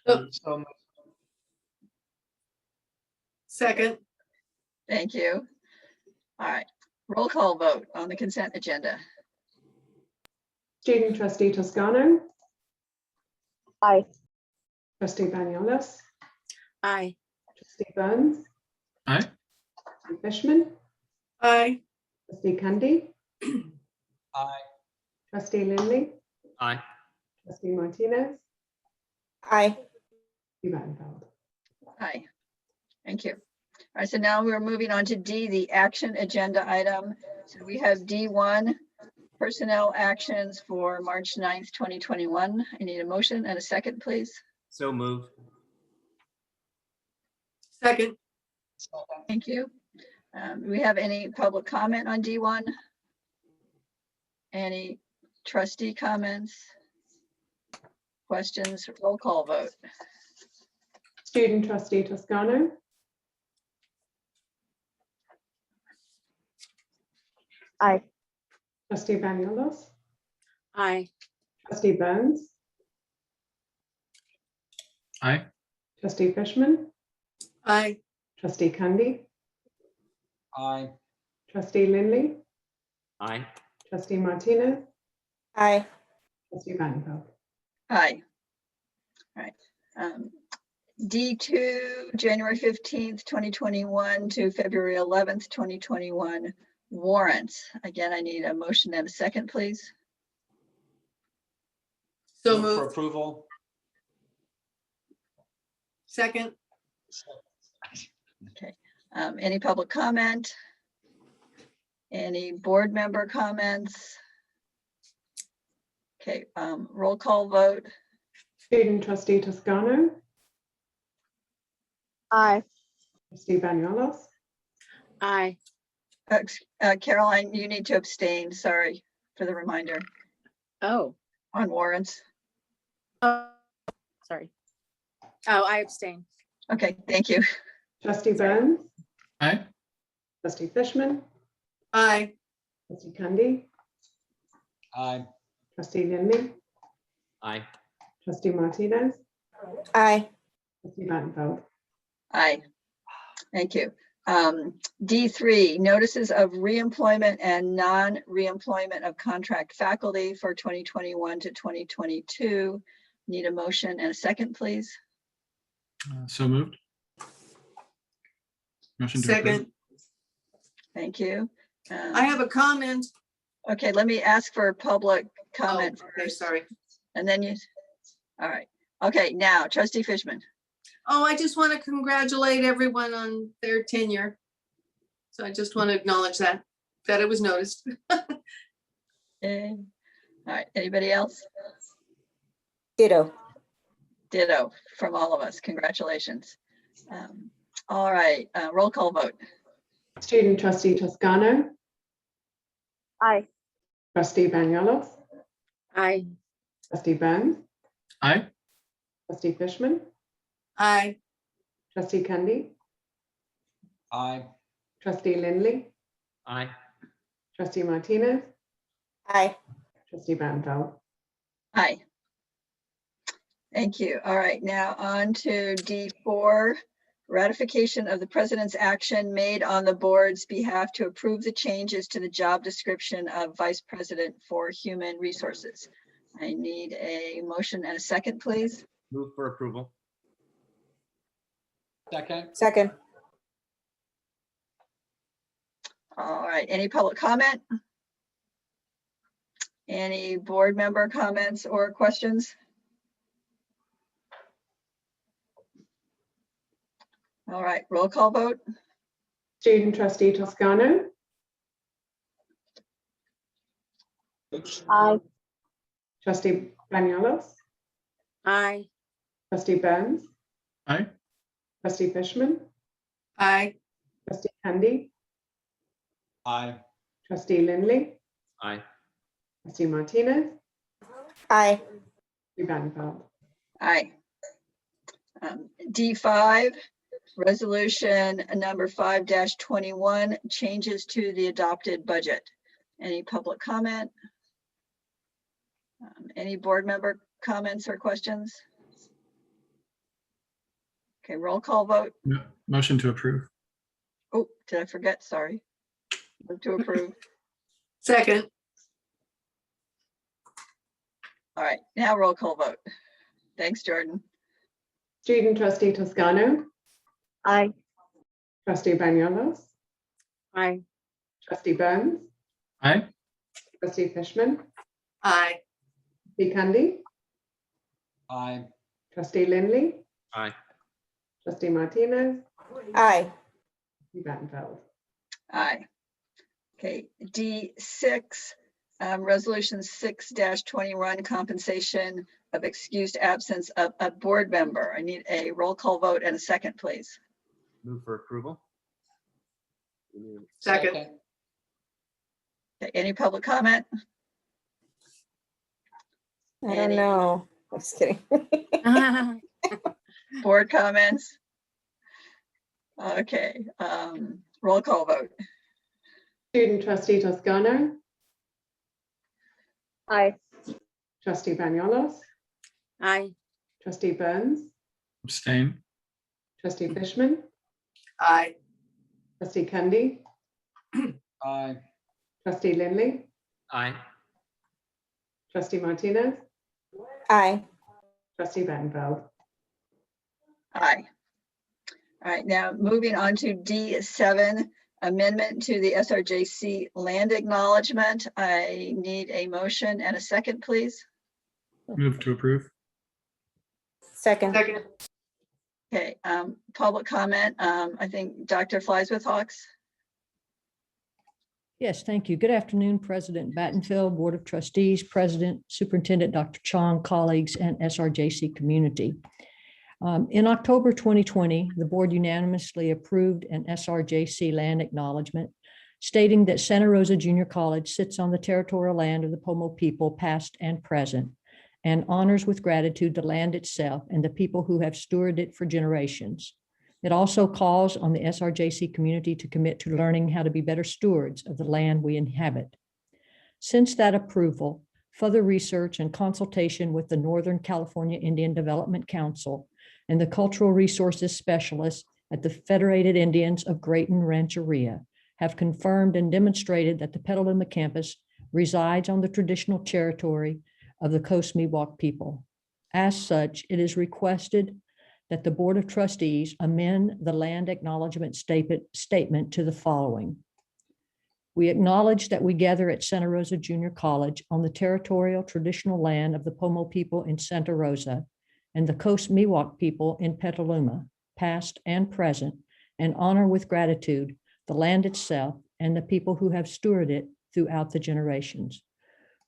Second. Thank you. All right, roll call vote on the consent agenda. Student trustee Toscano. Aye. Trustee Baniolos. Aye. Trustee Burns. Aye. Trustee Fishman. Aye. Trustee Candy. Aye. Trustee Lindley. Aye. Trustee Martinez. Aye. Trustee Battenfeld. Aye. Thank you. All right, so now we're moving on to D, the action agenda item. So we have D1, personnel actions for March 9th, 2021. I need a motion and a second, please. So moved. Second. Thank you. Do we have any public comment on D1? Any trustee comments? Questions? Roll call vote. Student trustee Toscano. Aye. Trustee Baniolos. Aye. Trustee Burns. Aye. Trustee Fishman. Aye. Trustee Candy. Aye. Trustee Lindley. Aye. Trustee Martinez. Aye. Trustee Battenfeld. Aye. All right. D2, January 15th, 2021 to February 11th, 2021 warrants. Again, I need a motion and a second, please. So Move for moved. approval. Second. Okay. Any public comment? Any board member comments? Okay, roll call vote. Student trustee Toscano. Aye. Trustee Baniolos. Aye. Caroline, you need to abstain. Sorry for the reminder Oh. on warrants. Oh, sorry. Oh, I abstain. Okay, thank you. Trustee Burns. Aye. Trustee Fishman. Aye. Trustee Candy. Aye. Trustee Lindley. Aye. Trustee Martinez. Aye. Trustee Battenfeld. Aye. Thank you. D3, notices of reemployment and non-reemployment of contract faculty for 2021 to 2022. Need a motion and a second, please. So moved. Motion to approve. Second. Thank you. I have a comment. Okay, let me ask for public comment Oh, okay, first, sorry. and then you, all right. Okay, now trustee Fishman. Oh, I just want to congratulate everyone on their tenure. So I just want to acknowledge that it was noticed. Okay. All right, anybody else? Ditto. Ditto from all of us. Congratulations. All right, roll call vote. Student trustee Toscano. Aye. Trustee Baniolos. Aye. Trustee Burns. Aye. Trustee Fishman. Aye. Trustee Candy. Aye. Trustee Lindley. Aye. Trustee Martinez. Aye. Trustee Battenfeld. Aye. Thank you. All right, now on to D4, ratification of the president's action made on the board's behalf to approve the changes to the job description of vice president for human resources. I need a motion and a second, please. Move for approval. Second. Second. All right, any public comment? Any board member comments or questions? All right, roll call vote. Student trustee Toscano, Aye. trustee Banuelos, Aye. trustee Burns, Aye. trustee Fishman, Aye. trustee Candy, Aye. trustee Lindley, Aye. trustee Martinez, Aye. trustee Banfeld. Aye. D5, resolution number 5-21, changes to the adopted budget. Any public comment? Any board member comments or questions? Okay, roll call vote. Motion to approve. Oh, did I forget? Sorry. Move to approve. Second. All right, now roll call vote. Thanks, Jordan. Student trustee Toscano, Aye. trustee Banuelos, Aye. trustee Burns, Aye. trustee Fishman, Aye. trustee Candy, Aye. trustee Lindley, Aye. trustee Martinez, Aye. trustee Banfeld. Aye. Okay, D6, resolution 6-21, compensation of excused absence of a board member. I need a roll call vote and a second, please. Move for approval. Second. Okay, any public comment? I don't know. I'm just kidding. Board comments? Okay, roll call vote. Student trustee Toscano, Aye. trustee Banuelos, Aye. trustee Burns, Abstain. trustee Fishman, Aye. trustee Candy, Aye. trustee Lindley, Aye. trustee Martinez, Aye. trustee Banfeld. Aye. All right, now moving on to D7, amendment to the SRJC land acknowledgement. I need a motion and a second, please. Move to approve. Second. Second. Okay, public comment. I think Dr. Flies with Hawks. Yes, thank you. Good afternoon, President Battenfield, Board of Trustees, President, Superintendent Dr. Chong, colleagues, and SRJC community. In October 2020, the board unanimously approved an SRJC land acknowledgement stating that Santa Rosa Junior College sits on the territorial land of the Pomo people, past and present, and honors with gratitude the land itself and the people who have stewarded it for generations. It also calls on the SRJC community to commit to learning how to be better stewards of the land we inhabit. Since that approval, further research and consultation with the Northern California Indian Development Council and the cultural resources specialists at the Federated Indians of Grayton Rancheria have confirmed and demonstrated that the Petaluma campus resides on the traditional territory of the Coast Miwok people. As such, it is requested that the Board of Trustees amend the land acknowledgement statement to the following. We acknowledge that we gather at Santa Rosa Junior College on the territorial traditional land of the Pomo people in Santa Rosa and the Coast Miwok people in Petaluma, past and present, and honor with gratitude the land itself and the people who have stewarded it throughout the generations.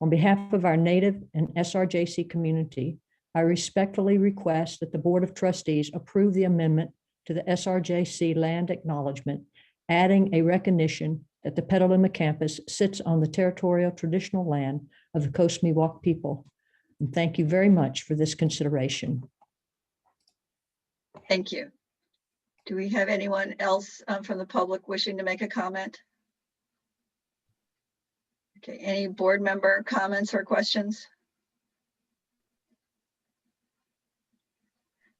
On behalf of our Native and SRJC community, I respectfully request that the Board of Trustees approve the amendment to the SRJC land acknowledgement, adding a recognition that the Petaluma campus sits on the territorial traditional land of the Coast Miwok people. And thank you very much for this consideration. Thank you. Do we have anyone else from the public wishing to make a comment? Okay, any board member comments or questions?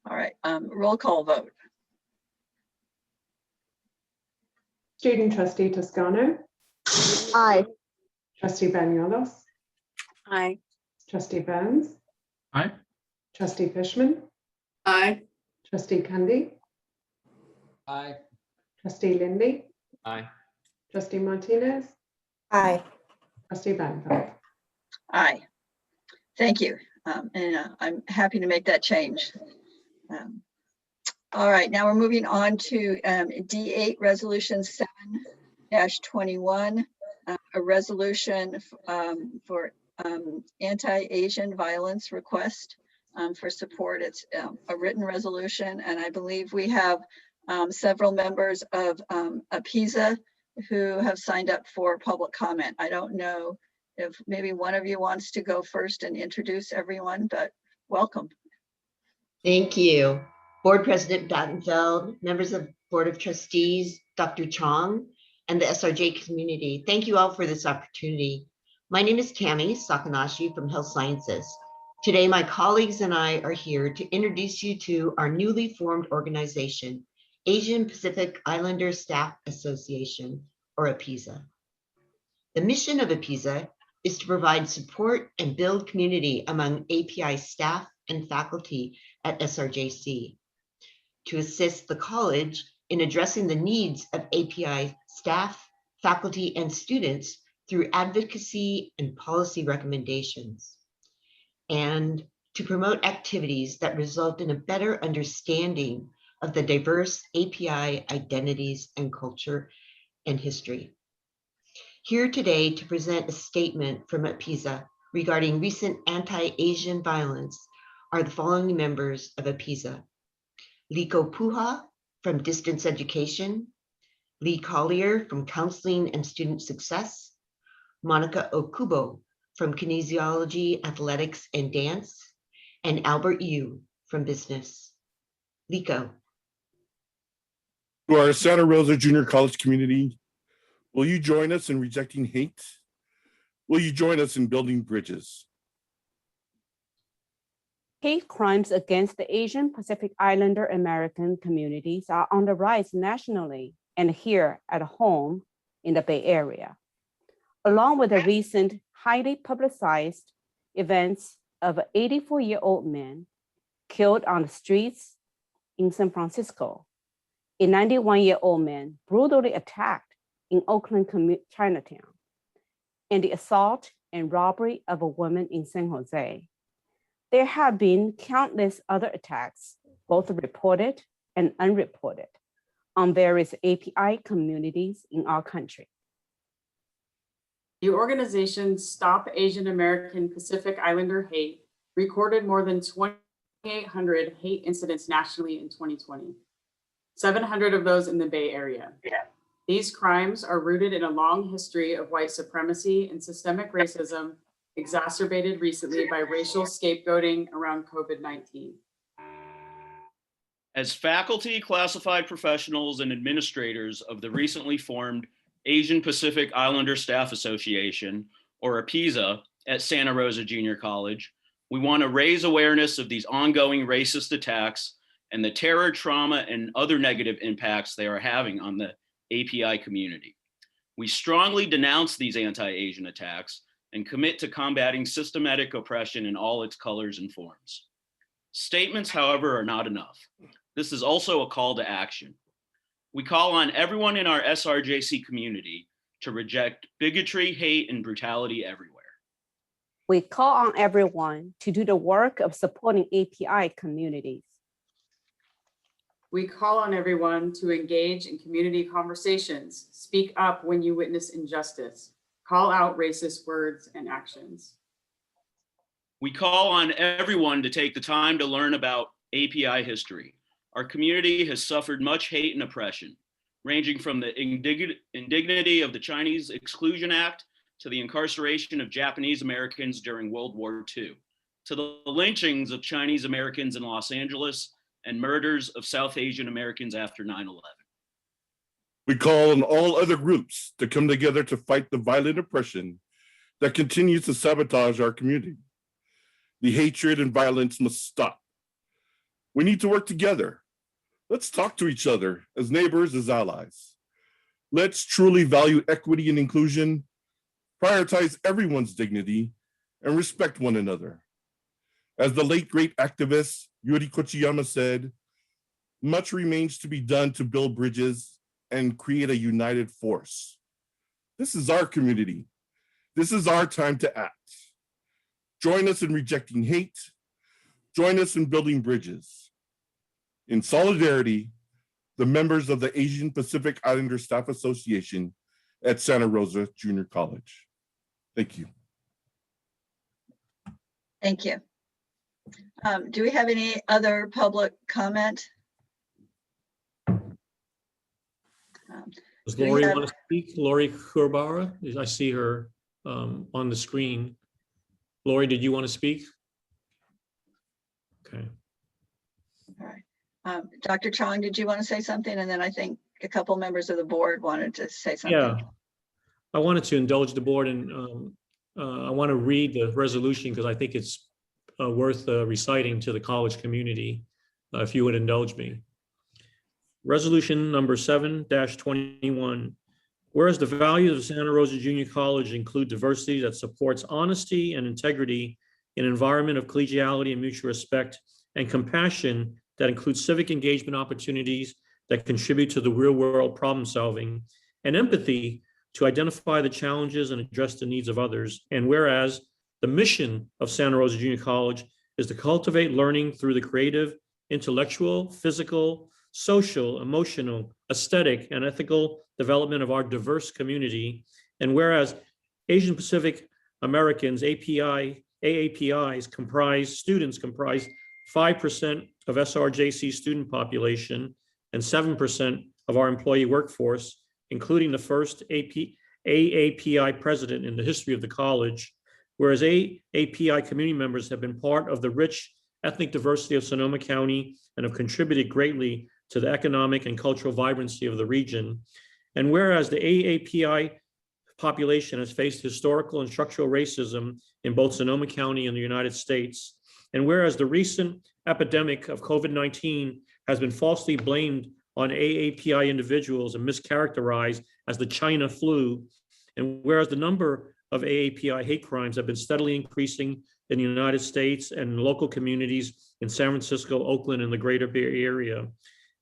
All right, roll call vote. Student trustee Toscano, Aye. trustee Banuelos, Aye. trustee Burns, Aye. trustee Fishman, Aye. trustee Candy, Aye. trustee Lindley, Aye. trustee Martinez, Aye. trustee Banfeld. Aye. Thank you. And I'm happy to make that change. All right, now we're moving on to D8 Resolution 7-21, a resolution for anti-Asian violence request for support. It's a written resolution, and I believe we have several members of APISA who have signed up for public comment. I don't know if maybe one of you wants to go first and introduce everyone, but welcome. Thank you. Board President Battenfeld, members of Board of Trustees, Dr. Chong, and the SRJ community. Thank you all for this opportunity. My name is Tammy Sakanashi from Health Sciences. Today, my colleagues and I are here to introduce you to our newly formed organization, Asian Pacific Islander Staff Association, or APISA. The mission of APISA is to provide support and build community among API staff and faculty at SRJC, to assist the college in addressing the needs of API staff, faculty, and students through advocacy and policy recommendations, and to promote activities that result in a better understanding of the diverse API identities and culture and history. Here today to present a statement from APISA regarding recent anti-Asian violence are the following members of APISA: Liko Puha from Distance Education, Lee Collier from Counseling and Student Success, Monica Okubo from Kinesiology, Athletics, and Dance, and Albert Yu from Business. Liko. To our Santa Rosa Junior College community, will you join us in rejecting hate? Will you join us in building bridges? Hate crimes against the Asian Pacific Islander American communities are on the rise nationally and here at home in the Bay Area. Along with the recent highly publicized events of an 84-year-old man killed on the streets in San Francisco, a 91-year-old man brutally attacked in Oakland Chinatown, and the assault and robbery of a woman in San Jose, there have been countless other attacks, both reported and unreported, on various API communities in our country. The organization Stop Asian American Pacific Islander Hate recorded more than 2,800 hate incidents nationally in 2020, 700 of those in the Bay Area. These crimes are rooted in a long history of white supremacy and systemic racism, exacerbated recently by racial scapegoating around COVID-19. As faculty, classified professionals, and administrators of the recently formed Asian Pacific Islander Staff Association, or APISA, at Santa Rosa Junior College, we want to raise awareness of these ongoing racist attacks and the terror, trauma, and other negative impacts they are having on the API community. We strongly denounce these anti-Asian attacks and commit to combating systematic oppression in all its colors and forms. Statements, however, are not enough. This is also a call to action. We call on everyone in our SRJC community to reject bigotry, hate, and brutality everywhere. We call on everyone to do the work of supporting API communities. We call on everyone to engage in community conversations, speak up when you witness injustice, call out racist words and actions. We call on everyone to take the time to learn about API history. Our community has suffered much hate and oppression, ranging from the indignity of the Chinese Exclusion Act to the incarceration of Japanese Americans during World War II, to the lynchings of Chinese Americans in Los Angeles and murders of South Asian Americans after 9/11. We call on all other groups to come together to fight the violent oppression that continues to sabotage our community. The hatred and violence must stop. We need to work together. Let's talk to each other as neighbors, as allies. Let's truly value equity and inclusion, prioritize everyone's dignity, and respect one another. As the late great activist Yuri Kochiyama said, much remains to be done to build bridges and create a united force. This is our community. This is our time to act. Join us in rejecting hate. Join us in building bridges. In solidarity, the members of the Asian Pacific Islander Staff Association at Santa Rosa Junior College. Thank you. Thank you. Do we have any other public comment? Does Do we Lori have- want to speak? Lori Kurbara? I see her on the screen. Lori, did you want to speak? Okay. All right. Dr. Chong, did you want to say something? And then I think a couple members of the board wanted to say something. Yeah. I wanted to indulge the board and I want to read the resolution because I think it's worth reciting to the college community, if you would indulge me. Resolution number 7-21. Whereas the values of Santa Rosa Junior College include diversity that supports honesty and integrity in an environment of collegiality and mutual respect, and compassion that includes civic engagement opportunities that contribute to the real world problem solving, and empathy to identify the challenges and address the needs of others. And whereas the mission of Santa Rosa Junior College is to cultivate learning through the creative, intellectual, physical, social, emotional, aesthetic, and ethical development of our diverse community. And whereas Asian Pacific Americans, AAPIs students comprise 5% of SRJC student population and 7% of our employee workforce, including the first AAPI president in the history of the college, whereas AAPI community members have been part of the rich ethnic diversity of Sonoma County and have contributed greatly to the economic and cultural vibrancy of the region. And whereas the AAPI population has faced historical and structural racism in both Sonoma County and the United States, and whereas the recent epidemic of COVID-19 has been falsely blamed on AAPI individuals and mischaracterized as the China flu, and whereas the number of AAPI hate crimes have been steadily increasing in the United States and local communities in San Francisco, Oakland, and the greater Bay Area,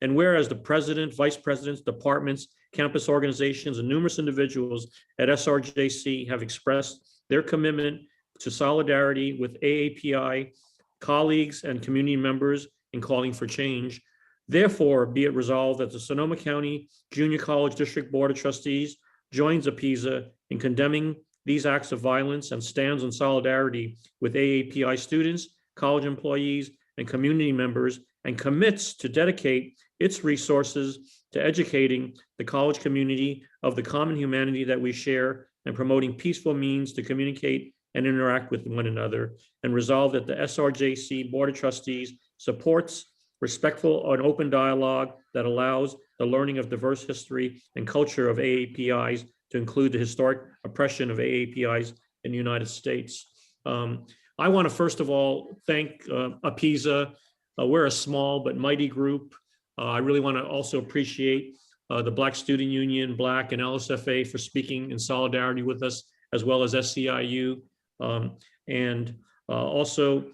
and whereas the president, vice presidents, departments, campus organizations, and numerous individuals at SRJC have expressed their commitment to solidarity with AAPI colleagues and community members in calling for change. Therefore, be it resolved that the Sonoma County Junior College District Board of Trustees joins APISA in condemning these acts of violence and stands in solidarity with AAPI students, college employees, and community members, and commits to dedicate its resources to educating the college community of the common humanity that we share and promoting peaceful means to communicate and interact with one another, and resolve that the SRJC Board of Trustees supports respectful and open dialogue that allows the learning of diverse history and culture of AAPIs to include the historic oppression of AAPIs in the United States. I want to first of all thank APISA. We're a small but mighty group. I really want to also appreciate the Black Student Union, Black, and LSFA for speaking in solidarity with us, as well as SCIU. Also,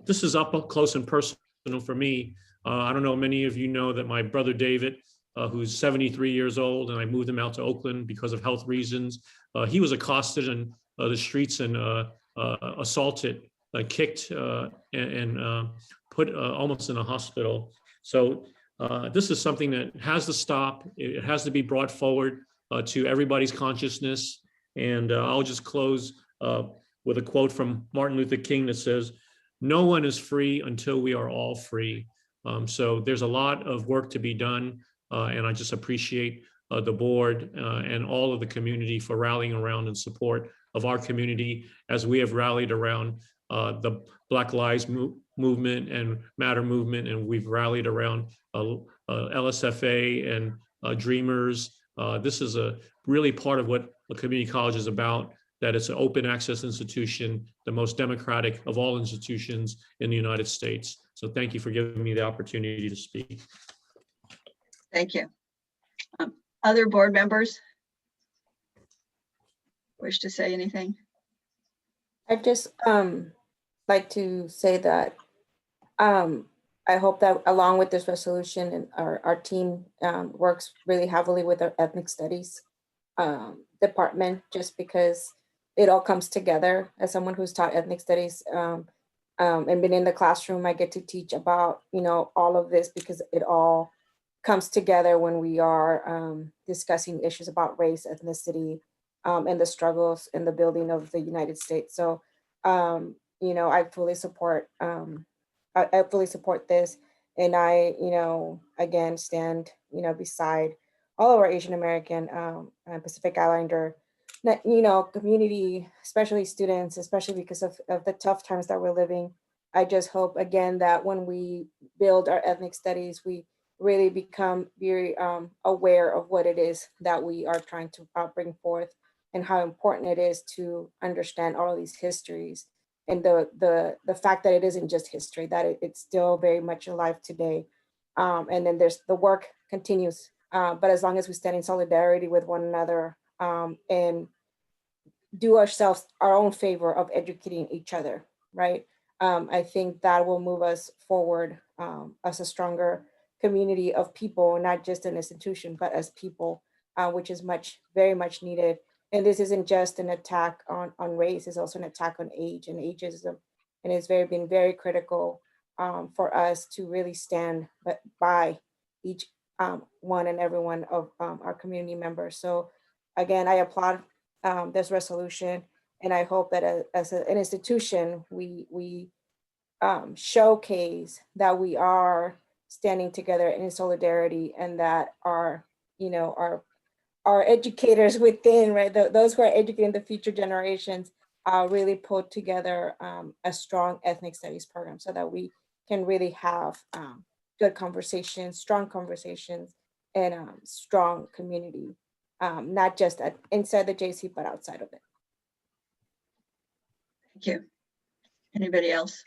this is up close and personal for me. I don't know, many of you know that my brother David, who's 73 years old, and I moved him out to Oakland because of health reasons. He was accosted in the streets and assaulted, kicked, and put almost in a hospital. So this is something that has to stop. It has to be brought forward to everybody's consciousness. And I'll just close with a quote from Martin Luther King that says, "No one is free until we are all free." So there's a lot of work to be done. And I just appreciate the board and all of the community for rallying around in support of our community as we have rallied around the Black Lives Movement and Matter movement, and we've rallied around LSFA and Dreamers. This is a really part of what a community college is about, that it's an open access institution, the most democratic of all institutions in the United States. So thank you for giving me the opportunity to speak. Thank you. Other board members wish to say anything? I'd just like to say that I hope that along with this resolution, and our team works really heavily with our ethnic studies department, just because it all comes together. As someone who's taught ethnic studies, and been in the classroom, I get to teach about, all of this because it all comes together when we are discussing issues about race, ethnicity, and the struggles in the building of the United States. So, I fully support, I fully support this. And I, again, stand, beside all of our Asian American and Pacific Islander, community, especially students, especially because of the tough times that we're living. I just hope, again, that when we build our ethnic studies, we really become very aware of what it is that we are trying to bring forth and how important it is to understand all of these histories and the fact that it isn't just history, that it's still very much alive today. And then there's the work continues, but as long as we stand in solidarity with one another and do ourselves our own favor of educating each other, right? I think that will move us forward as a stronger community of people, not just an institution, but as people, which is very much needed. And this isn't just an attack on race, it's also an attack on age and ageism. And it's been very critical for us to really stand by each one and every one of our community members. So again, I applaud this resolution, and I hope that as an institution, we showcase that we are standing together in solidarity, and that our educators within, right, those who are educating the future generations, really put together a strong ethnic studies program so that we can really have good conversations, strong conversations, and strong community, not just inside the JC, but outside of it. Thank you. Anybody else?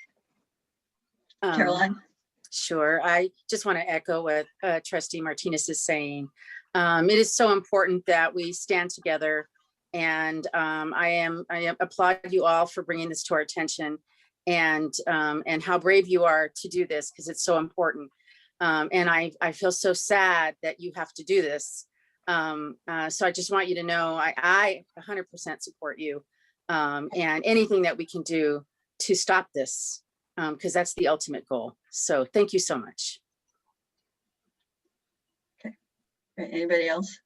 Caroline? Sure. I just want to echo what Trustee Martinez is saying. It is so important that we stand together, and I applaud you all for bringing this to our attention, and how brave you are to do this, because it's so important. And I feel so sad that you have to do this. So I just want you to know I 100% support you, and anything that we can do to stop this, because that's the ultimate goal. So thank you so much. Okay. Anybody else?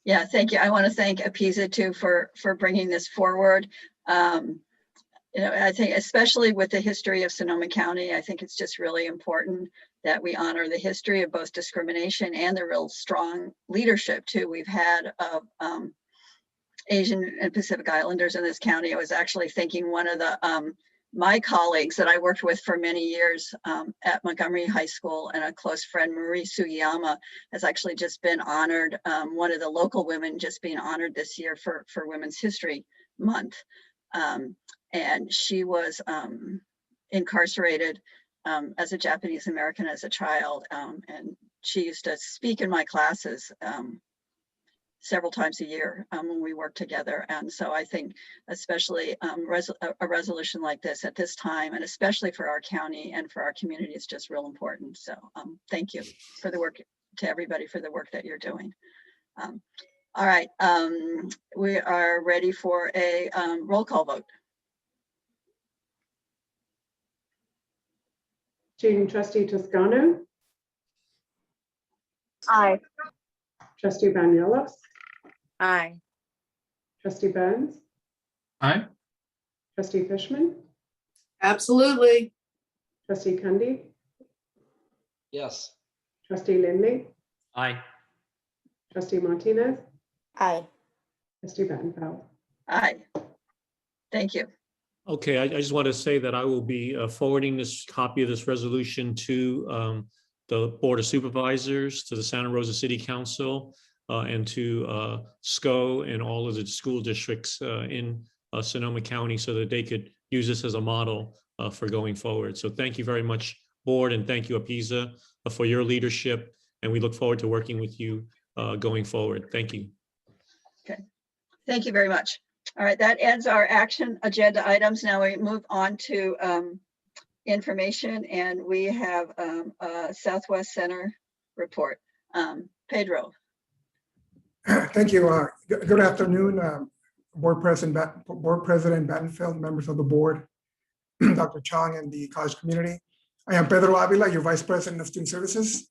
Yeah, thank you. I want to thank APISA too for bringing this forward. I think especially with the history of Sonoma County, I think it's just really important that we honor the history of both discrimination and the real strong leadership too we've had of Asian and Pacific Islanders in this county. I was actually thinking one of the my colleagues that I worked with for many years at Montgomery High School, and a close friend, Marie Sugiyama, has actually just been honored, one of the local women just being honored this year for Women's History Month. And she was incarcerated as a Japanese American as a child, and she used to speak in my classes several times a year when we worked together. And so I think especially a resolution like this at this time, and especially for our county and for our community, is just real important. So thank you for the work, to everybody for the work that you're doing. All right, we are ready for a roll call vote. Student Trustee Toscano. Aye. Trustee Banuelos. Aye. Trustee Burns. Aye. Trustee Fishman. Absolutely. Trustee Kandi. Yes. Trustee Lindley. Aye. Trustee Martinez. Aye. Trustee Battenfeld. Aye. Thank you. Okay, I just want to say that I will be forwarding this copy of this resolution to the Board of Supervisors, to the Santa Rosa City Council, and to SCO and all of the school districts in Sonoma County, so that they could use this as a model for going forward. So thank you very much, Board, and thank you, APISA, for your leadership. And we look forward to working with you going forward. Thank you. Okay, thank you very much. All right, that ends our action agenda items. Now we move on to information, and we have a Southwest Center report. Pedro. Thank you. Good afternoon, Board President Battenfeld, members of the board. Dr. Chong, and the college community. I am Pedro Avila, your Vice President of Student Services.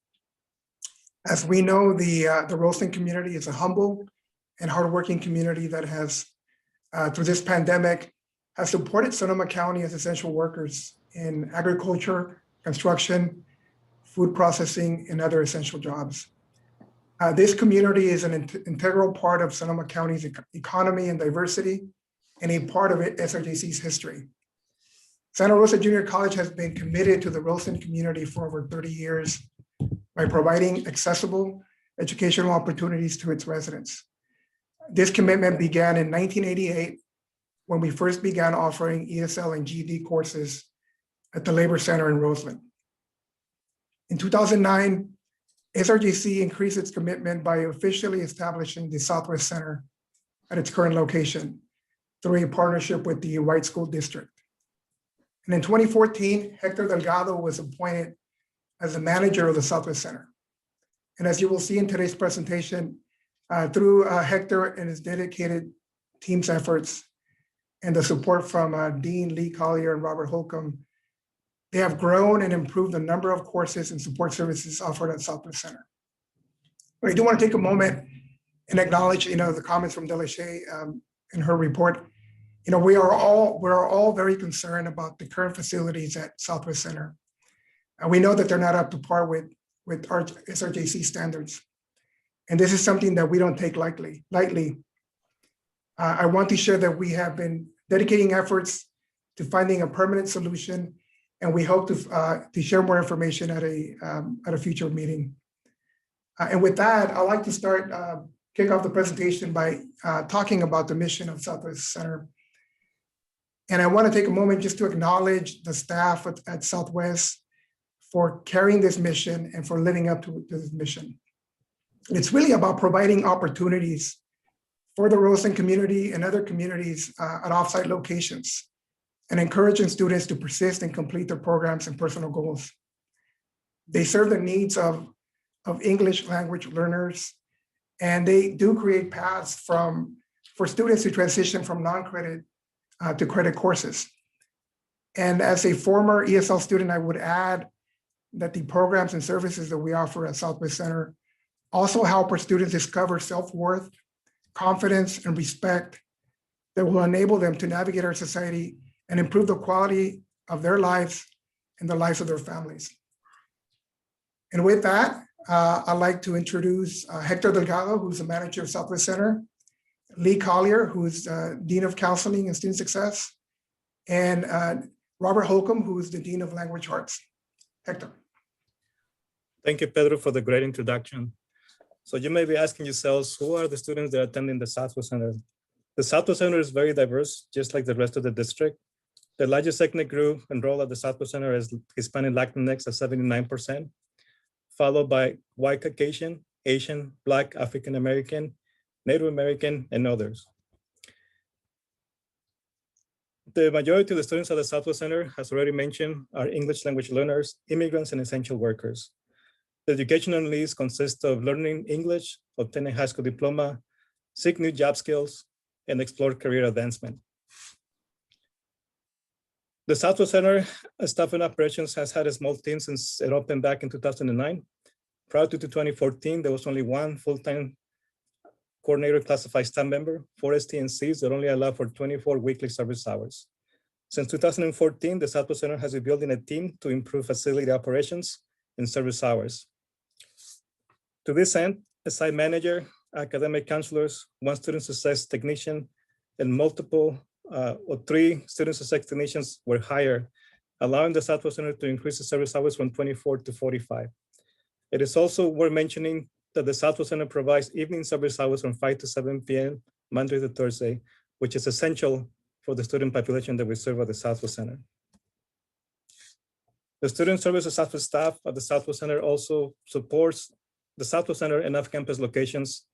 As we know, the Roseland community is a humble and hardworking community that has, through this pandemic, has supported Sonoma County as essential workers in agriculture, construction, food processing, and other essential jobs. This community is an integral part of Sonoma County's economy and diversity, and a part of SRJC's history. Santa Rosa Junior College has been committed to the Roseland community for over 30 years by providing accessible educational opportunities to its residents. This commitment began in 1988 when we first began offering ESL and GED courses at the Labor Center in Roseland. In 2009, SRJC increased its commitment by officially establishing the Southwest Center at its current location through a partnership with the Wright School District. And in 2014, Hector Delgado was appointed as the manager of the Southwest Center. And as you will see in today's presentation, through Hector and his dedicated team's efforts and the support from Dean Lee Collier and Robert Holcomb, they have grown and improved the number of courses and support services offered at Southwest Center. But I do want to take a moment and acknowledge, the comments from Delachey in her report. We are all very concerned about the current facilities at Southwest Center. And we know that they're not up to par with our SRJC standards. And this is something that we don't take lightly. I want to share that we have been dedicating efforts to finding a permanent solution, and we hope to share more information at a future meeting. And with that, I'd like to kick off the presentation by talking about the mission of Southwest Center. And I want to take a moment just to acknowledge the staff at Southwest for carrying this mission and for living up to this mission. It's really about providing opportunities for the Roseland community and other communities at offsite locations, and encouraging students to persist and complete their programs and personal goals. They serve the needs of English language learners, and they do create paths for students to transition from non-credit to credit courses. And as a former ESL student, I would add that the programs and services that we offer at Southwest Center also help our students discover self-worth, confidence, and respect that will enable them to navigate our society and improve the quality of their lives and the lives of their families. And with that, I'd like to introduce Hector Delgado, who's the manager of Southwest Center, Lee Collier, who's Dean of Counseling and Student Success, and Robert Holcomb, who is the Dean of Language Arts. Hector. Thank you, Pedro, for the great introduction. So you may be asking yourselves, who are the students that are attending the Southwest Center? The Southwest Center is very diverse, just like the rest of the district. The largest ethnic group enrolled at the Southwest Center is Hispanic Latinx at 79%, followed by White Caucasian, Asian, Black, African American, Native American, and others. The majority of the students at the Southwest Center, as already mentioned, are English language learners, immigrants, and essential workers. The educational needs consist of learning English, obtaining a high school diploma, seek new job skills, and explore career advancement. The Southwest Center Staff and Operations has had a small team since it opened back in 2009. Prior to 2014, there was only one full-time coordinator classified staff member, 4 STNCs that only allow for 24 weekly service hours. Since 2014, the Southwest Center has been building a team to improve facility operations and service hours. To this end, a site manager, academic counselors, 1 student success technician, and multiple or 3 student success technicians were hired, allowing the Southwest Center to increase the service hours from 24 to 45. It is also worth mentioning that the Southwest Center provides evening service hours from 5 to 7 p.m. Monday to Thursday, which is essential for the student population that we serve at the Southwest Center. The student services staff at the Southwest Center also supports the Southwest Center and off-campus locations.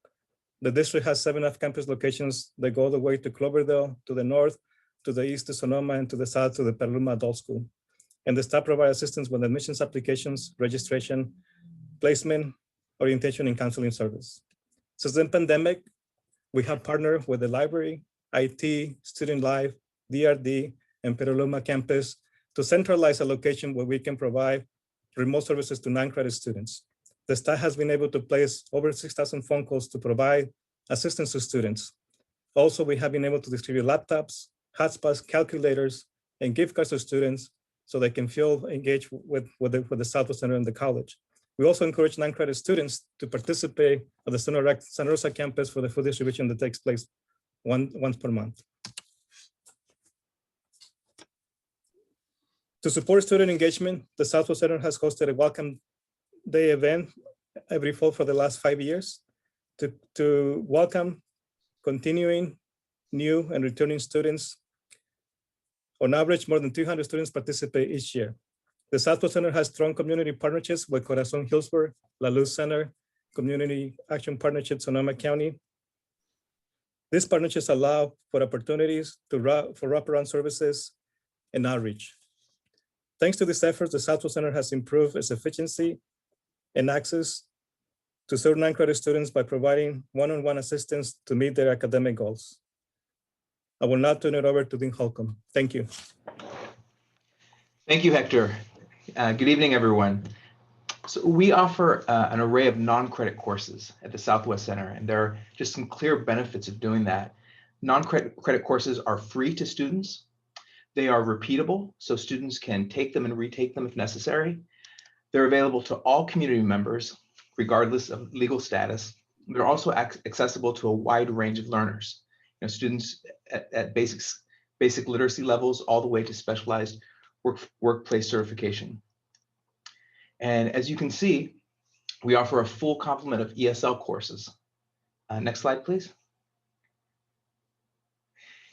The district has 7 off-campus locations that go all the way to Cloverdale, to the north, to the east to Sonoma, and to the south to the Petaluma Adult School. And the staff provide assistance with admissions applications, registration, placement, orientation, and counseling service. Since the pandemic, we have partnered with the library, IT, Student Life, DRD, and Petaluma campus to centralize a location where we can provide remote services to non-credit students. The staff has been able to place over 6,000 phone calls to provide assistance to students. Also, we have been able to distribute laptops, hotspots, calculators, and gift cards to students so they can feel engaged with the Southwest Center and the college. We also encourage non-credit students to participate at the Santa Rosa campus for the food distribution that takes place once per month. To support student engagement, the Southwest Center has hosted a Welcome Day event every fall for the last 5 years to welcome continuing, new, and returning students. On average, more than 200 students participate each year. The Southwest Center has strong community partnerships with Corazon Hillsburg, La Luz Center, Community Action Partnership, Sonoma County. These partnerships allow for opportunities for wraparound services and outreach. Thanks to these efforts, the Southwest Center has improved its efficiency and access to serve non-credit students by providing one-on-one assistance to meet their academic goals. I will now turn it over to Dean Holcomb. Thank you. Thank you, Hector. Good evening, everyone. So we offer an array of non-credit courses at the Southwest Center, and there are just some clear benefits of doing that. Non-credit courses are free to students. They are repeatable, so students can take them and retake them if necessary. They're available to all community members, regardless of legal status. They're also accessible to a wide range of learners. Students at basic literacy levels all the way to specialized workplace certification. And as you can see, we offer a full complement of ESL courses. Next slide, please.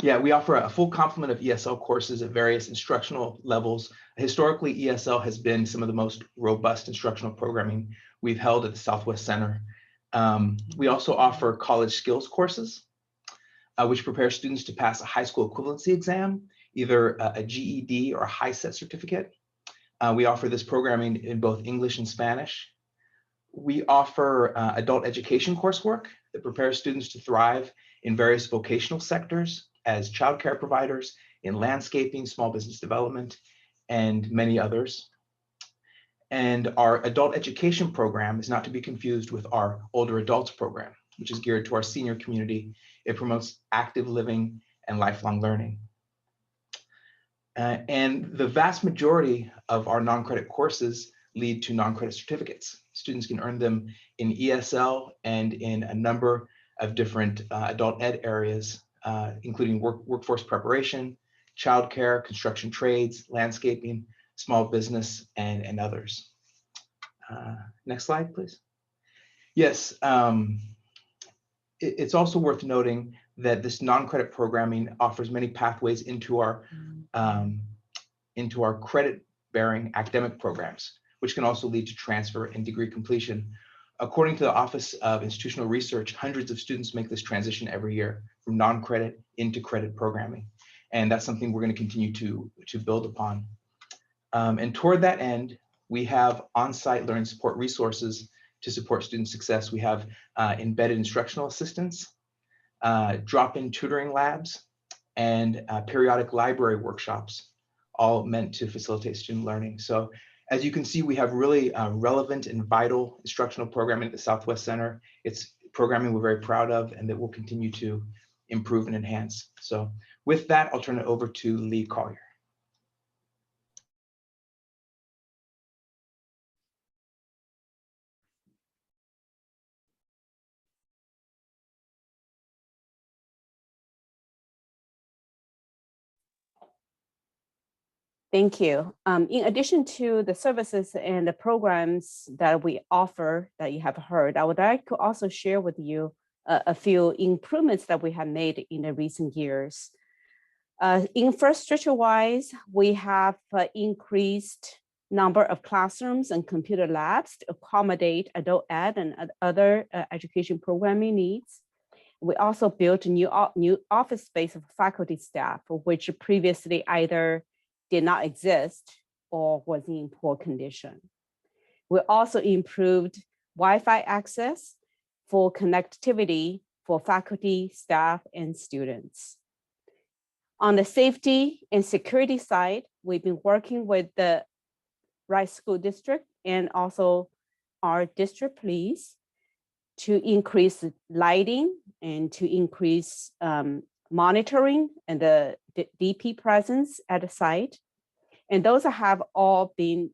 Yeah, we offer a full complement of ESL courses at various instructional levels. Historically, ESL has been some of the most robust instructional programming we've held at the Southwest Center. We also offer college skills courses, which prepare students to pass a high school equivalency exam, either a GED or a HiSET certificate. We offer this programming in both English and Spanish. We offer adult education coursework that prepares students to thrive in various vocational sectors as childcare providers, in landscaping, small business development, and many others. And our adult education program is not to be confused with our older adults program, which is geared to our senior community. It promotes active living and lifelong learning. And the vast majority of our non-credit courses lead to non-credit certificates. Students can earn them in ESL and in a number of different adult ed areas, including workforce preparation, childcare, construction trades, landscaping, small business, and others. Next slide, please. Yes, it's also worth noting that this non-credit programming offers many pathways into our credit-bearing academic programs, which can also lead to transfer and degree completion. According to the Office of Institutional Research, hundreds of students make this transition every year from non-credit into credit programming. And that's something we're going to continue to build upon. And toward that end, we have on-site learning support resources to support student success. We have embedded instructional assistants, drop-in tutoring labs, and periodic library workshops, all meant to facilitate student learning. So as you can see, we have really relevant and vital instructional programming at the Southwest Center. It's programming we're very proud of and that we'll continue to improve and enhance. So with that, I'll turn it over to Lee Collier. Thank you. In addition to the services and the programs that we offer that you have heard, I would like to also share with you a few improvements that we have made in the recent years. Infrastructure-wise, we have increased number of classrooms and computer labs to accommodate adult ed and other education programming needs. We also built a new office space for faculty staff, which previously either did not exist or was in poor condition. We also improved Wi-Fi access for connectivity for faculty, staff, and students. On the safety and security side, we've been working with the Rice School District and also our district police to increase lighting and to increase monitoring and the DP presence at the site. And those have all been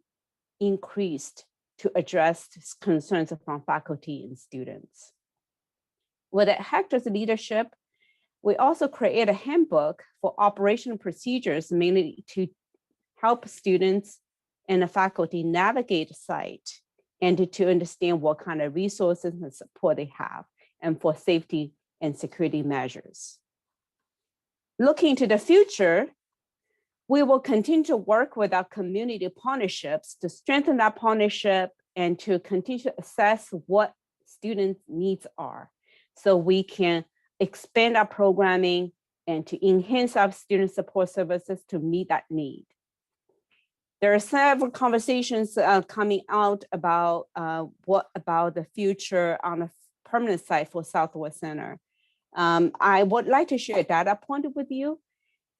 increased to address concerns from faculty and students. With Hector's leadership, we also create a handbook for operational procedures, mainly to help students and the faculty navigate the site and to understand what kind of resources and support they have, and for safety and security measures. Looking to the future, we will continue to work with our community partnerships to strengthen that partnership and to continue to assess what students' needs are, so we can expand our programming and to enhance our student support services to meet that need. There are several conversations coming out about what about the future on a permanent site for Southwest Center. I would like to share a data point with you.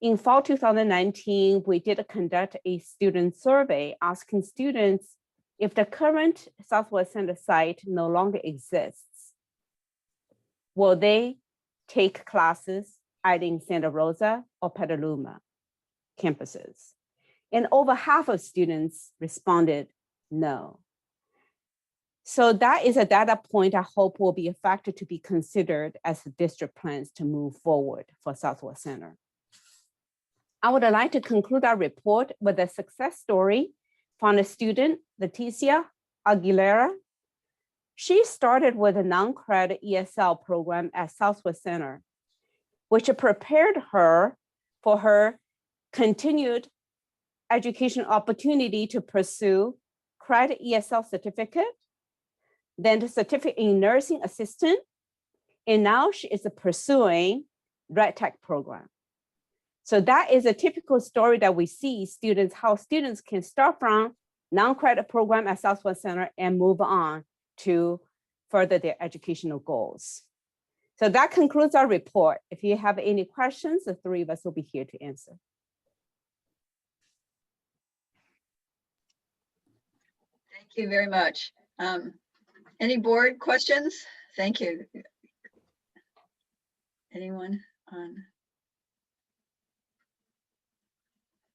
In fall 2019, we did conduct a student survey asking students if the current Southwest Center site no longer exists, will they take classes either in Santa Rosa or Petaluma campuses? And over half of students responded no. So that is a data point I hope will be a factor to be considered as the district plans to move forward for Southwest Center. I would like to conclude our report with a success story from a student, Leticia Aguilera. She started with a non-credit ESL program at Southwest Center, which prepared her for her continued education opportunity to pursue credit ESL certificate, then the certificate in nursing assistant, and now she is pursuing Red Tech program. So that is a typical story that we see students, how students can start from non-credit program at Southwest Center and move on to further their educational goals. So that concludes our report. If you have any questions, the three of us will be here to answer. Thank you very much. Any board questions? Thank you. Anyone on?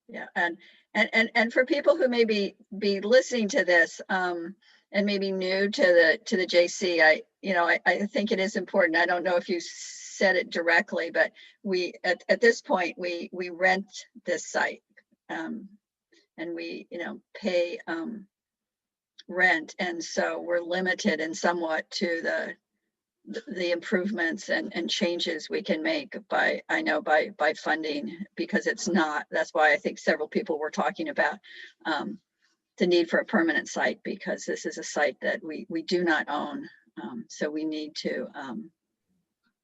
Yeah, and for people who may be listening to this and maybe new to the JC, I think it is important. I don't know if you said it directly, but we at this point we rent this site and we pay rent, and so we're limited in somewhat to the improvements and changes we can make by funding, because it's not, that's why I think several people were talking about the need for a permanent site, because this is a site that we do not own. So we need to,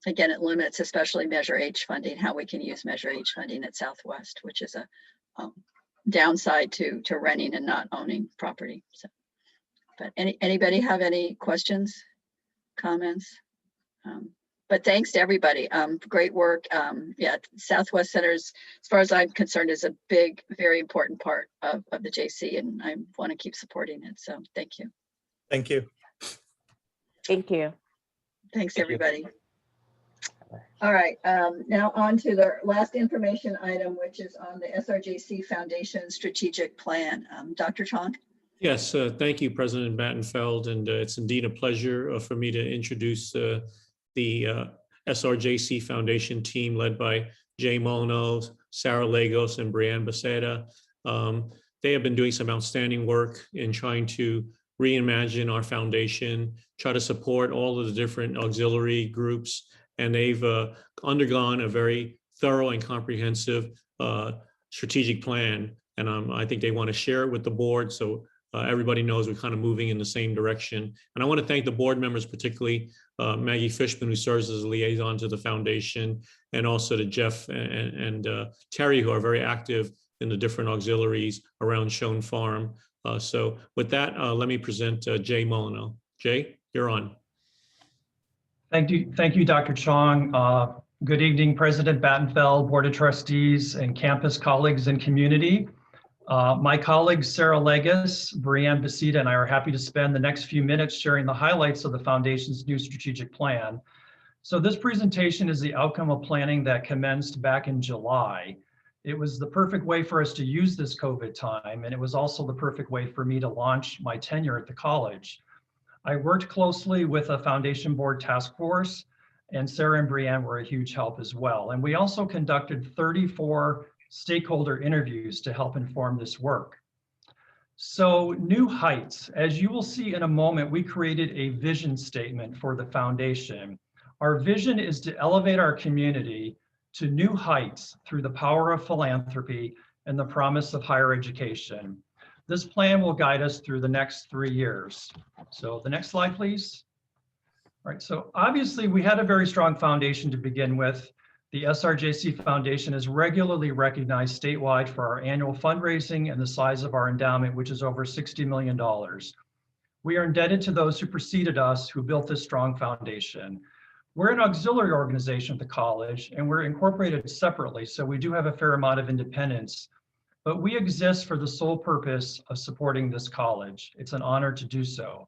again, it limits especially Measure H funding, how we can use Measure H funding at Southwest, which is a downside to renting and not owning property. So, but anybody have any questions, comments? But thanks to everybody. Great work. Yeah, Southwest Centers, as far as I'm concerned, is a big, very important part of the JC, and I want to keep supporting it. So thank you. Thank you. Thank you. Thanks, everybody. All right, now on to the last information item, which is on the SRJC Foundation Strategic Plan. Dr. Chong? Yes, thank you, President Battenfeld, and it's indeed a pleasure for me to introduce the SRJC Foundation team led by Jay Molyneux, Sarah Lagos, and Brianne Becerra. They have been doing some outstanding work in trying to reimagine our foundation, try to support all of the different auxiliary groups, and they've undergone a very thorough and comprehensive strategic plan. And I think they want to share it with the board, so everybody knows we're kind of moving in the same direction. And I want to thank the board members, particularly Maggie Fishman, who serves as a liaison to the foundation, and also to Jeff and Terry, who are very active in the different auxiliaries around Schoen Farm. So with that, let me present Jay Molyneux. Jay, you're on. Thank you, Dr. Chong. Good evening, President Battenfeld, Board of Trustees, and campus colleagues and community. My colleagues, Sarah Legas, Brianne Basita, and I are happy to spend the next few minutes sharing the highlights of the Foundation's new strategic plan. So this presentation is the outcome of planning that commenced back in July. It was the perfect way for us to use this COVID time, and it was also the perfect way for me to launch my tenure at the college. I worked closely with a Foundation Board task force, and Sarah and Brianne were a huge help as well. And we also conducted 34 stakeholder interviews to help inform this work. So new heights, as you will see in a moment, we created a vision statement for the foundation. Our vision is to elevate our community to new heights through the power of philanthropy and the promise of higher education. This plan will guide us through the next 3 years. So the next slide, please. All right, so obviously we had a very strong foundation to begin with. The SRJC Foundation is regularly recognized statewide for our annual fundraising and the size of our endowment, which is over $60 million. We are indebted to those who preceded us who built this strong foundation. We're an auxiliary organization at the college and we're incorporated separately, so we do have a fair amount of independence, but we exist for the sole purpose of supporting this college. It's an honor to do so.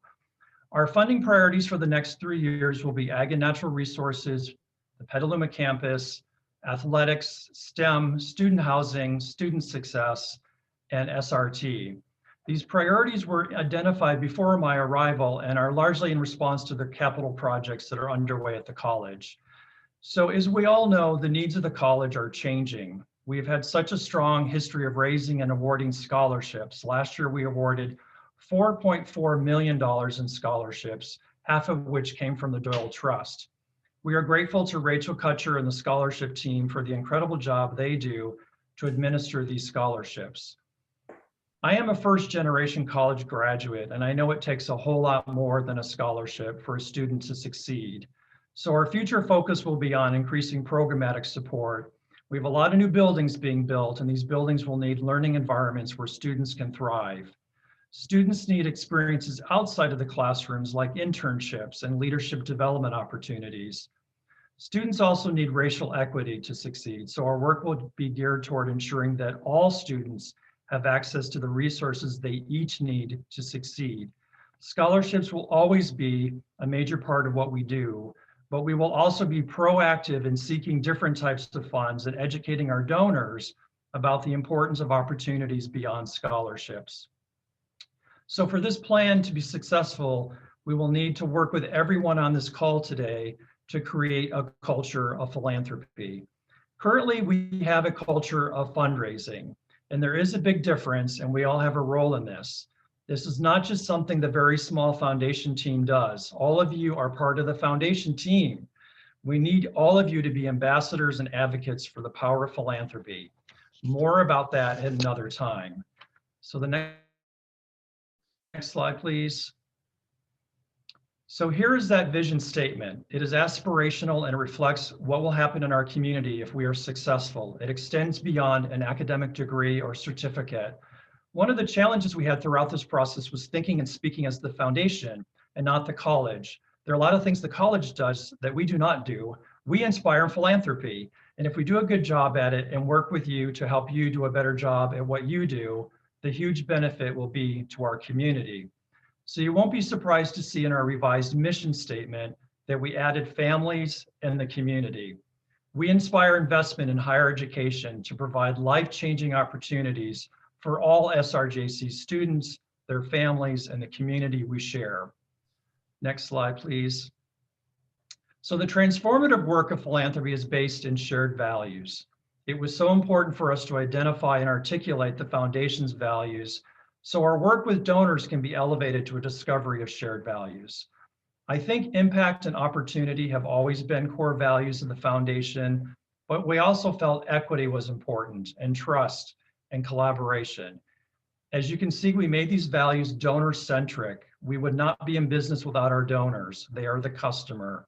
Our funding priorities for the next 3 years will be Ag and Natural Resources, the Petaluma campus, athletics, STEM, student housing, student success, and SRT. These priorities were identified before my arrival and are largely in response to the capital projects that are underway at the college. So as we all know, the needs of the college are changing. We've had such a strong history of raising and awarding scholarships. Last year, we awarded $4.4 million in scholarships, half of which came from the Doyle Trust. We are grateful to Rachel Kutcher and the scholarship team for the incredible job they do to administer these scholarships. I am a first-generation college graduate, and I know it takes a whole lot more than a scholarship for a student to succeed. So our future focus will be on increasing programmatic support. We have a lot of new buildings being built, and these buildings will need learning environments where students can thrive. Students need experiences outside of the classrooms like internships and leadership development opportunities. Students also need racial equity to succeed, so our work will be geared toward ensuring that all students have access to the resources they each need to succeed. Scholarships will always be a major part of what we do, but we will also be proactive in seeking different types of funds and educating our donors about the importance of opportunities beyond scholarships. So for this plan to be successful, we will need to work with everyone on this call today to create a culture of philanthropy. Currently, we have a culture of fundraising, and there is a big difference, and we all have a role in this. This is not just something the very small foundation team does. All of you are part of the foundation team. We need all of you to be ambassadors and advocates for the power of philanthropy. More about that at another time. So the next slide, please. So here is that vision statement. It is aspirational and it reflects what will happen in our community if we are successful. It extends beyond an academic degree or certificate. One of the challenges we had throughout this process was thinking and speaking as the foundation and not the college. There are a lot of things the college does that we do not do. We inspire philanthropy. And if we do a good job at it and work with you to help you do a better job at what you do, the huge benefit will be to our community. So you won't be surprised to see in our revised mission statement that we added families and the community. We inspire investment in higher education to provide life-changing opportunities for all SRJC students, their families, and the community we share. Next slide, please. So the transformative work of philanthropy is based in shared values. It was so important for us to identify and articulate the foundation's values so our work with donors can be elevated to a discovery of shared values. I think impact and opportunity have always been core values of the foundation, but we also felt equity was important, and trust and collaboration. As you can see, we made these values donor-centric. We would not be in business without our donors. They are the customer.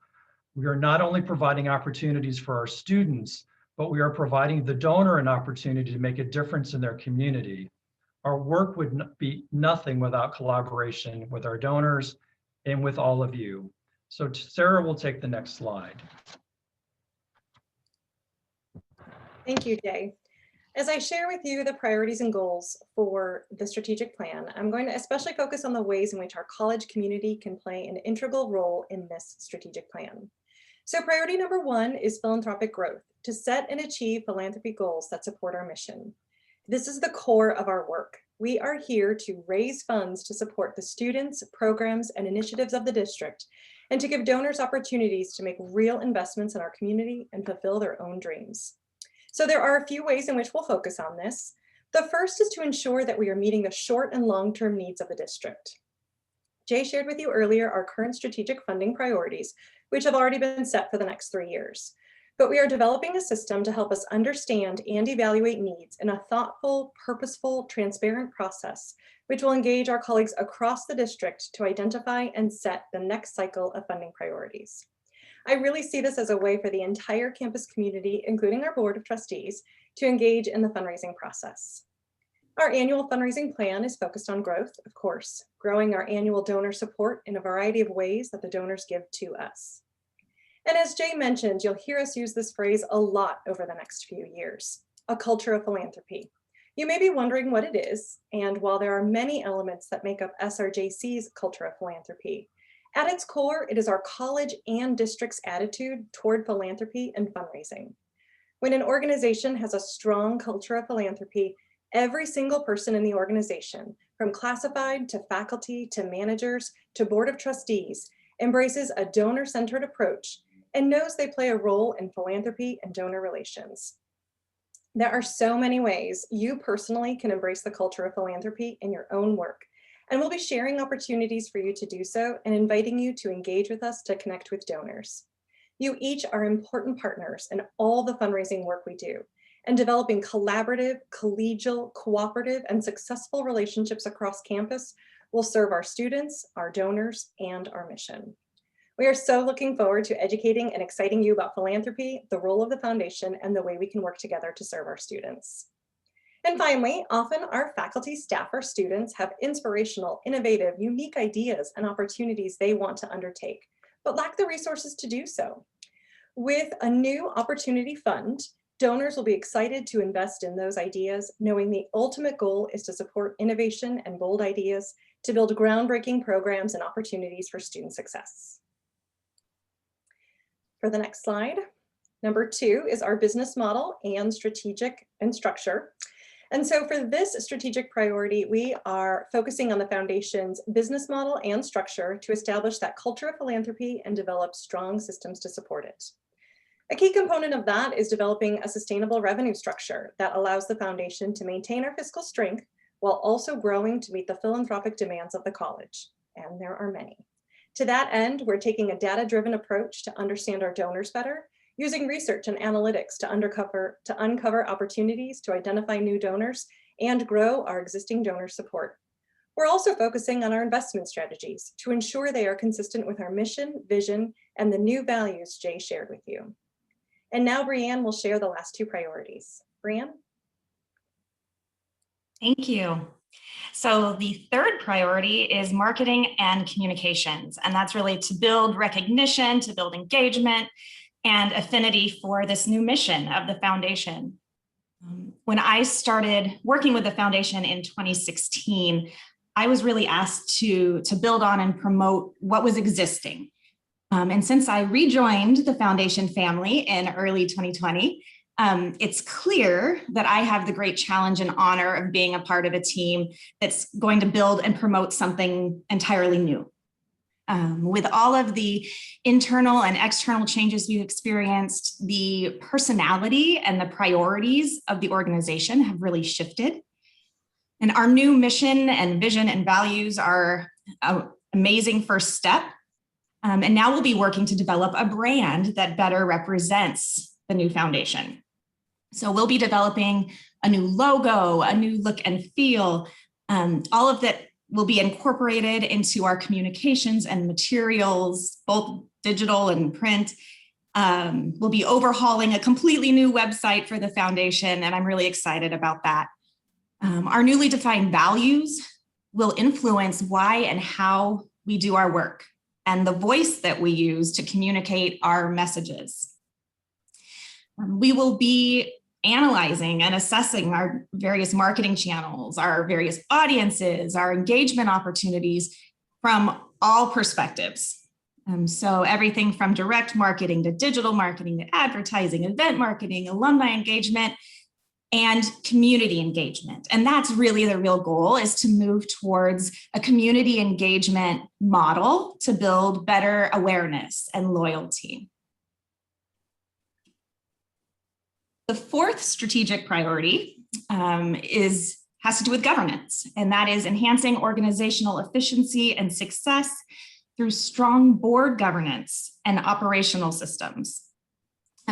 We are not only providing opportunities for our students, but we are providing the donor an opportunity to make a difference in their community. Our work would be nothing without collaboration with our donors and with all of you. So Sarah will take the next slide. Thank you, Jay. As I share with you the priorities and goals for the strategic plan, I'm going to especially focus on the ways in which our college community can play an integral role in this strategic plan. So priority number 1 is philanthropic growth, to set and achieve philanthropy goals that support our mission. This is the core of our work. We are here to raise funds to support the students, programs, and initiatives of the district, and to give donors opportunities to make real investments in our community and fulfill their own dreams. So there are a few ways in which we'll focus on this. The first is to ensure that we are meeting the short and long-term needs of the district. Jay shared with you earlier our current strategic funding priorities, which have already been set for the next 3 years. But we are developing a system to help us understand and evaluate needs in a thoughtful, purposeful, transparent process, which will engage our colleagues across the district to identify and set the next cycle of funding priorities. I really see this as a way for the entire campus community, including our Board of Trustees, to engage in the fundraising process. Our annual fundraising plan is focused on growth, of course, growing our annual donor support in a variety of ways that the donors give to us. And as Jay mentioned, you'll hear us use this phrase a lot over the next few years, a culture of philanthropy. You may be wondering what it is, and while there are many elements that make up SRJC's culture of philanthropy, at its core, it is our college and district's attitude toward philanthropy and fundraising. When an organization has a strong culture of philanthropy, every single person in the organization, from classified to faculty to managers to Board of Trustees, embraces a donor-centered approach and knows they play a role in philanthropy and donor relations. There are so many ways you personally can embrace the culture of philanthropy in your own work, and we'll be sharing opportunities for you to do so and inviting you to engage with us to connect with donors. You each are important partners in all the fundraising work we do, and developing collaborative, collegial, cooperative, and successful relationships across campus will serve our students, our donors, and our mission. We are so looking forward to educating and exciting you about philanthropy, the role of the foundation, and the way we can work together to serve our students. And finally, often our faculty, staff, or students have inspirational, innovative, unique ideas and opportunities they want to undertake, but lack the resources to do so. With a new opportunity fund, donors will be excited to invest in those ideas, knowing the ultimate goal is to support innovation and bold ideas to build groundbreaking programs and opportunities for student success. For the next slide, number 2 is our business model and strategic and structure. And so for this strategic priority, we are focusing on the foundation's business model and structure to establish that culture of philanthropy and develop strong systems to support it. A key component of that is developing a sustainable revenue structure that allows the foundation to maintain our fiscal strength while also growing to meet the philanthropic demands of the college, and there are many. To that end, we're taking a data-driven approach to understand our donors better, using research and analytics to uncover opportunities to identify new donors and grow our existing donor support. We're also focusing on our investment strategies to ensure they are consistent with our mission, vision, and the new values Jay shared with you. And now Brianne will share the last 2 priorities. Brianne? Thank you. So the third priority is marketing and communications, and that's really to build recognition, to build engagement and affinity for this new mission of the foundation. When I started working with the foundation in 2016, I was really asked to build on and promote what was existing. And since I rejoined the foundation family in early 2020, it's clear that I have the great challenge and honor of being a part of a team that's going to build and promote something entirely new. With all of the internal and external changes we've experienced, the personality and the priorities of the organization have really shifted. And our new mission and vision and values are an amazing first step. And now we'll be working to develop a brand that better represents the new foundation. So we'll be developing a new logo, a new look and feel, all of that will be incorporated into our communications and materials, both digital and print. We'll be overhauling a completely new website for the foundation, and I'm really excited about that. Our newly defined values will influence why and how we do our work and the voice that we use to communicate our messages. We will be analyzing and assessing our various marketing channels, our various audiences, our engagement opportunities from all perspectives. So everything from direct marketing to digital marketing to advertising, event marketing, alumni engagement, and community engagement. And that's really the real goal, is to move towards a community engagement model to build better awareness and loyalty. The fourth strategic priority has to do with governance, and that is enhancing organizational efficiency and success through strong board governance and operational systems.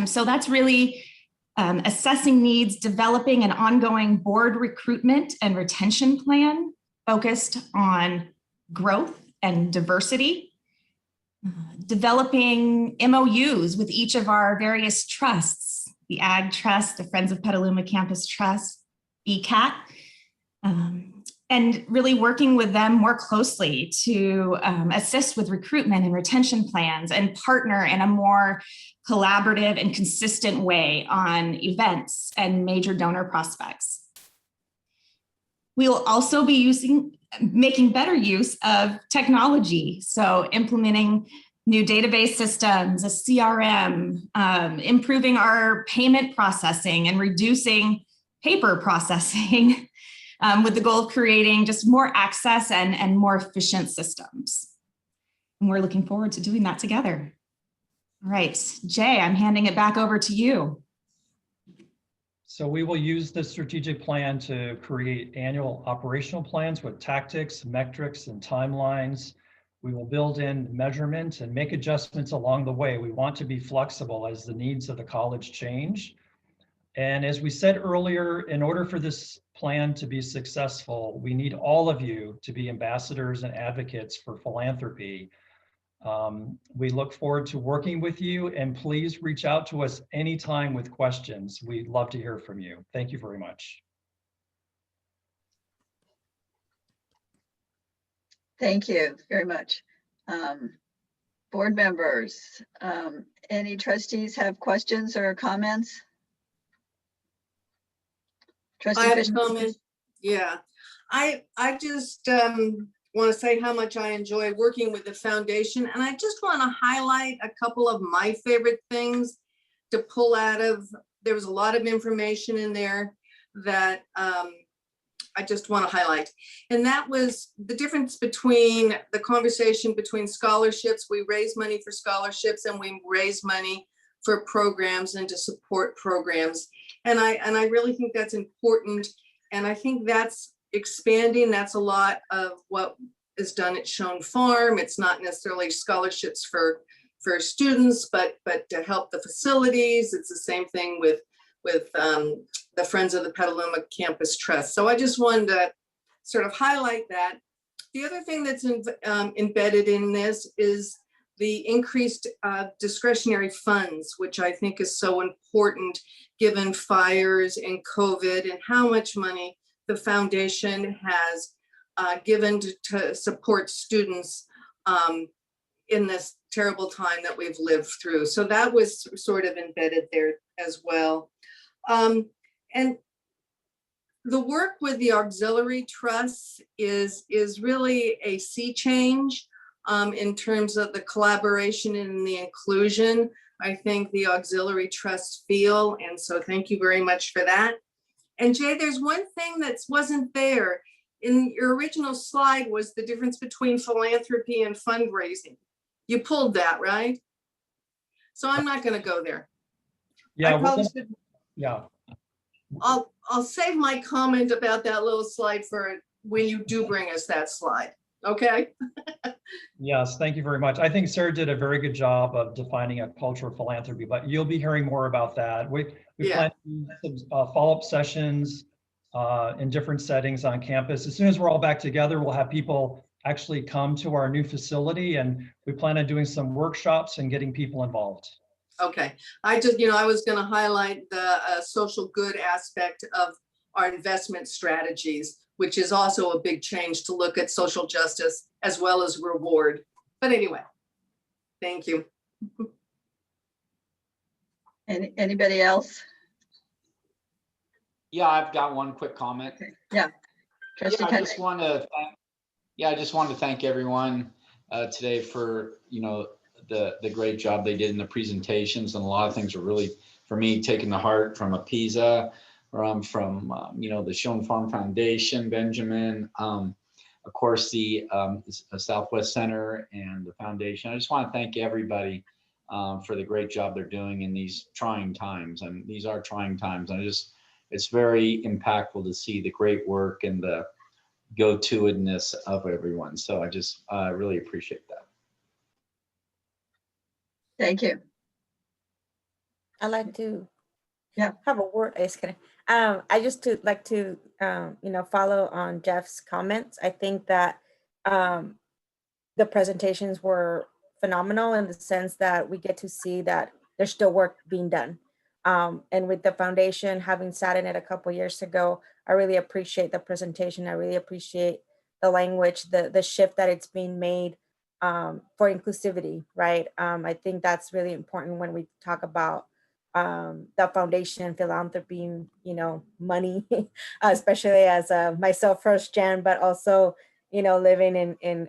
So that's really assessing needs, developing an ongoing board recruitment and retention plan focused on growth and diversity, developing MOUs with each of our various trusts, the Ag Trust, the Friends of Petaluma Campus Trust, BCAT, and really working with them more closely to assist with recruitment and retention plans and partner in a more collaborative and consistent way on events and major donor prospects. We will also be making better use of technology, so implementing new database systems, a CRM, improving our payment processing and reducing paper processing with the goal of creating just more access and more efficient systems. And we're looking forward to doing that together. All right, Jay, I'm handing it back over to you. So we will use the strategic plan to create annual operational plans with tactics, metrics, and timelines. We will build in measurement and make adjustments along the way. We want to be flexible as the needs of the college change. And as we said earlier, in order for this plan to be successful, we need all of you to be ambassadors and advocates for philanthropy. We look forward to working with you, and please reach out to us anytime with questions. We'd love to hear from you. Thank you very much. Thank you very much. Board members, any trustees have questions or comments? Trustee I have a Fisher? comment. Yeah, I just want to say how much I enjoy working with the foundation, and I just want to highlight a couple of my favorite things to pull out of. There was a lot of information in there that I just want to highlight, and that was the difference between the conversation between scholarships. We raise money for scholarships, and we raise money for programs and to support programs. And I really think that's important. And I think that's expanding. That's a lot of what is done at Schoen Farm. It's not necessarily scholarships for students, but to help the facilities. It's the same thing with the Friends of the Petaluma Campus Trust. So I just wanted to sort of highlight that. The other thing that's embedded in this is the increased discretionary funds, which I think is so important given fires and COVID and how much money the foundation has given to support students in this terrible time that we've lived through. So that was sort of embedded there as well. And the work with the auxiliary trusts is really a sea change. In terms of the collaboration and the inclusion, I think the auxiliary trusts feel, and so thank you very much for that. And Jay, there's one thing that wasn't there in your original slide, was the difference between philanthropy and fundraising. You pulled that, right? So I'm not going to go there. Yeah, yeah. I'll save my comment about that little slide for when you do bring us that slide. Okay. Yes, thank you very much. I think Sarah did a very good job of defining a culture of philanthropy, but you'll be hearing more about that. We plan to do some follow-up sessions in different settings on campus. As soon as we're all back together, we'll have people actually come to our new facility, and we plan on doing some workshops and getting people involved. Okay, I was going to highlight the social good aspect of our investment strategies, which is also a big change to look at social justice as well as reward. But anyway, thank you. Anybody else? Yeah, I've got one quick comment. Yeah. Trustee I Kennedy. just want to I just wanted to thank everyone today for, the great job they did in the presentations, and a lot of things are really, for me, taken to heart from APISA, from the Schoen Farm Foundation, Benjamin, of course, the Southwest Center and the foundation. I just want to thank everybody for the great job they're doing in these trying times. And these are trying times. And it's very impactful to see the great work and the go-to-edness of everyone. So I just really appreciate that. Thank you. I'd like to have a word. I just kidding. I just like to follow on Jeff's comments. I think that the presentations were phenomenal in the sense that we get to see that there's still work being done. And with the foundation, having sat in it a couple years ago, I really appreciate the presentation. I really appreciate the language, the shift that it's being made for inclusivity, right? I think that's really important when we talk about the foundation, philanthropy, money, especially as myself first gen, but also living in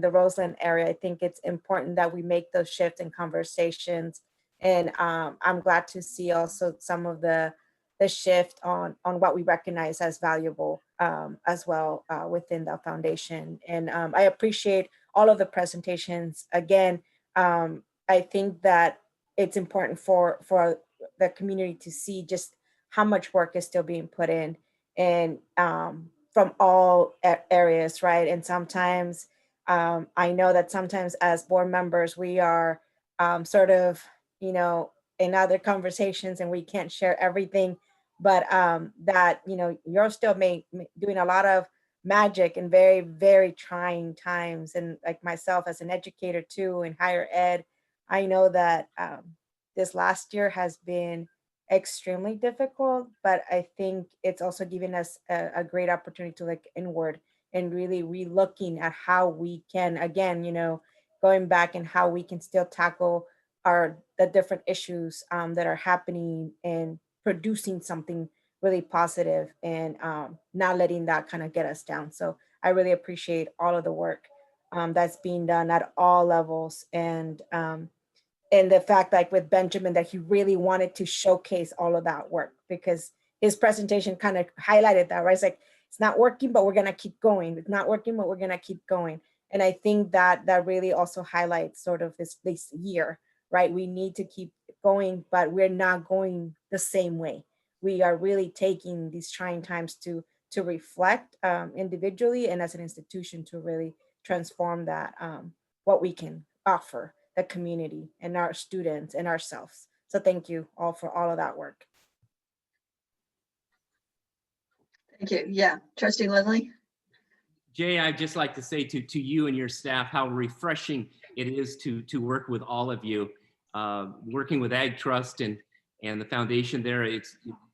the Roseland area. I think it's important that we make those shifts in conversations. And I'm glad to see also some of the shift on what we recognize as valuable as well within the foundation. And I appreciate all of the presentations. Again, I think that it's important for the community to see just how much work is still being put in, and from all areas, right? And sometimes I know that sometimes as board members, we are sort of, in other conversations and we can't share everything, but that, you're still doing a lot of magic in very, very trying times. And like myself as an educator too in higher ed, I know that this last year has been extremely difficult, but I think it's also given us a great opportunity to look inward and really re-looking at how we can, again, going back and how we can still tackle the different issues that are happening and producing something really positive, and not letting that kind of get us down. So I really appreciate all of the work that's being done at all levels. And the fact, like with Benjamin, that he really wanted to showcase all of that work, because his presentation kind of highlighted that, right? It's like, it's not working, but we're going to keep going. It's not working, but we're going to keep going. And I think that really also highlights sort of this year, right? We need to keep going, but we're not going the same way. We are really taking these trying times to reflect individually and as an institution to really transform that, what we can offer the community and our students and ourselves. So thank you all for all of that work. Thank you. Yeah, Trustee Lindley. Jay, I'd just like to say to you and your staff how refreshing it is to work with all of you. Working with Ag Trust and the foundation there,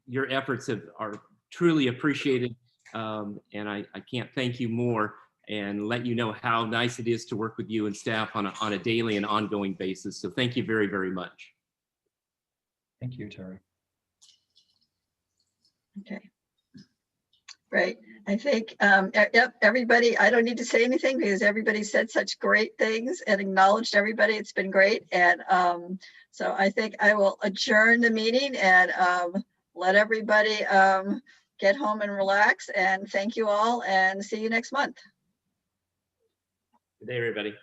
your efforts are truly appreciated, and I can't thank you more and let you know how nice it is to work with you and staff on a daily and ongoing basis. So thank you very, very much. Thank you, Terry. Okay. Great. I think, yep, everybody, I don't need to say anything because everybody said such great things and acknowledged everybody. It's been great. And so I think I will adjourn the meeting and let everybody get home and relax. And thank you all, and see you next month. Good day, everybody.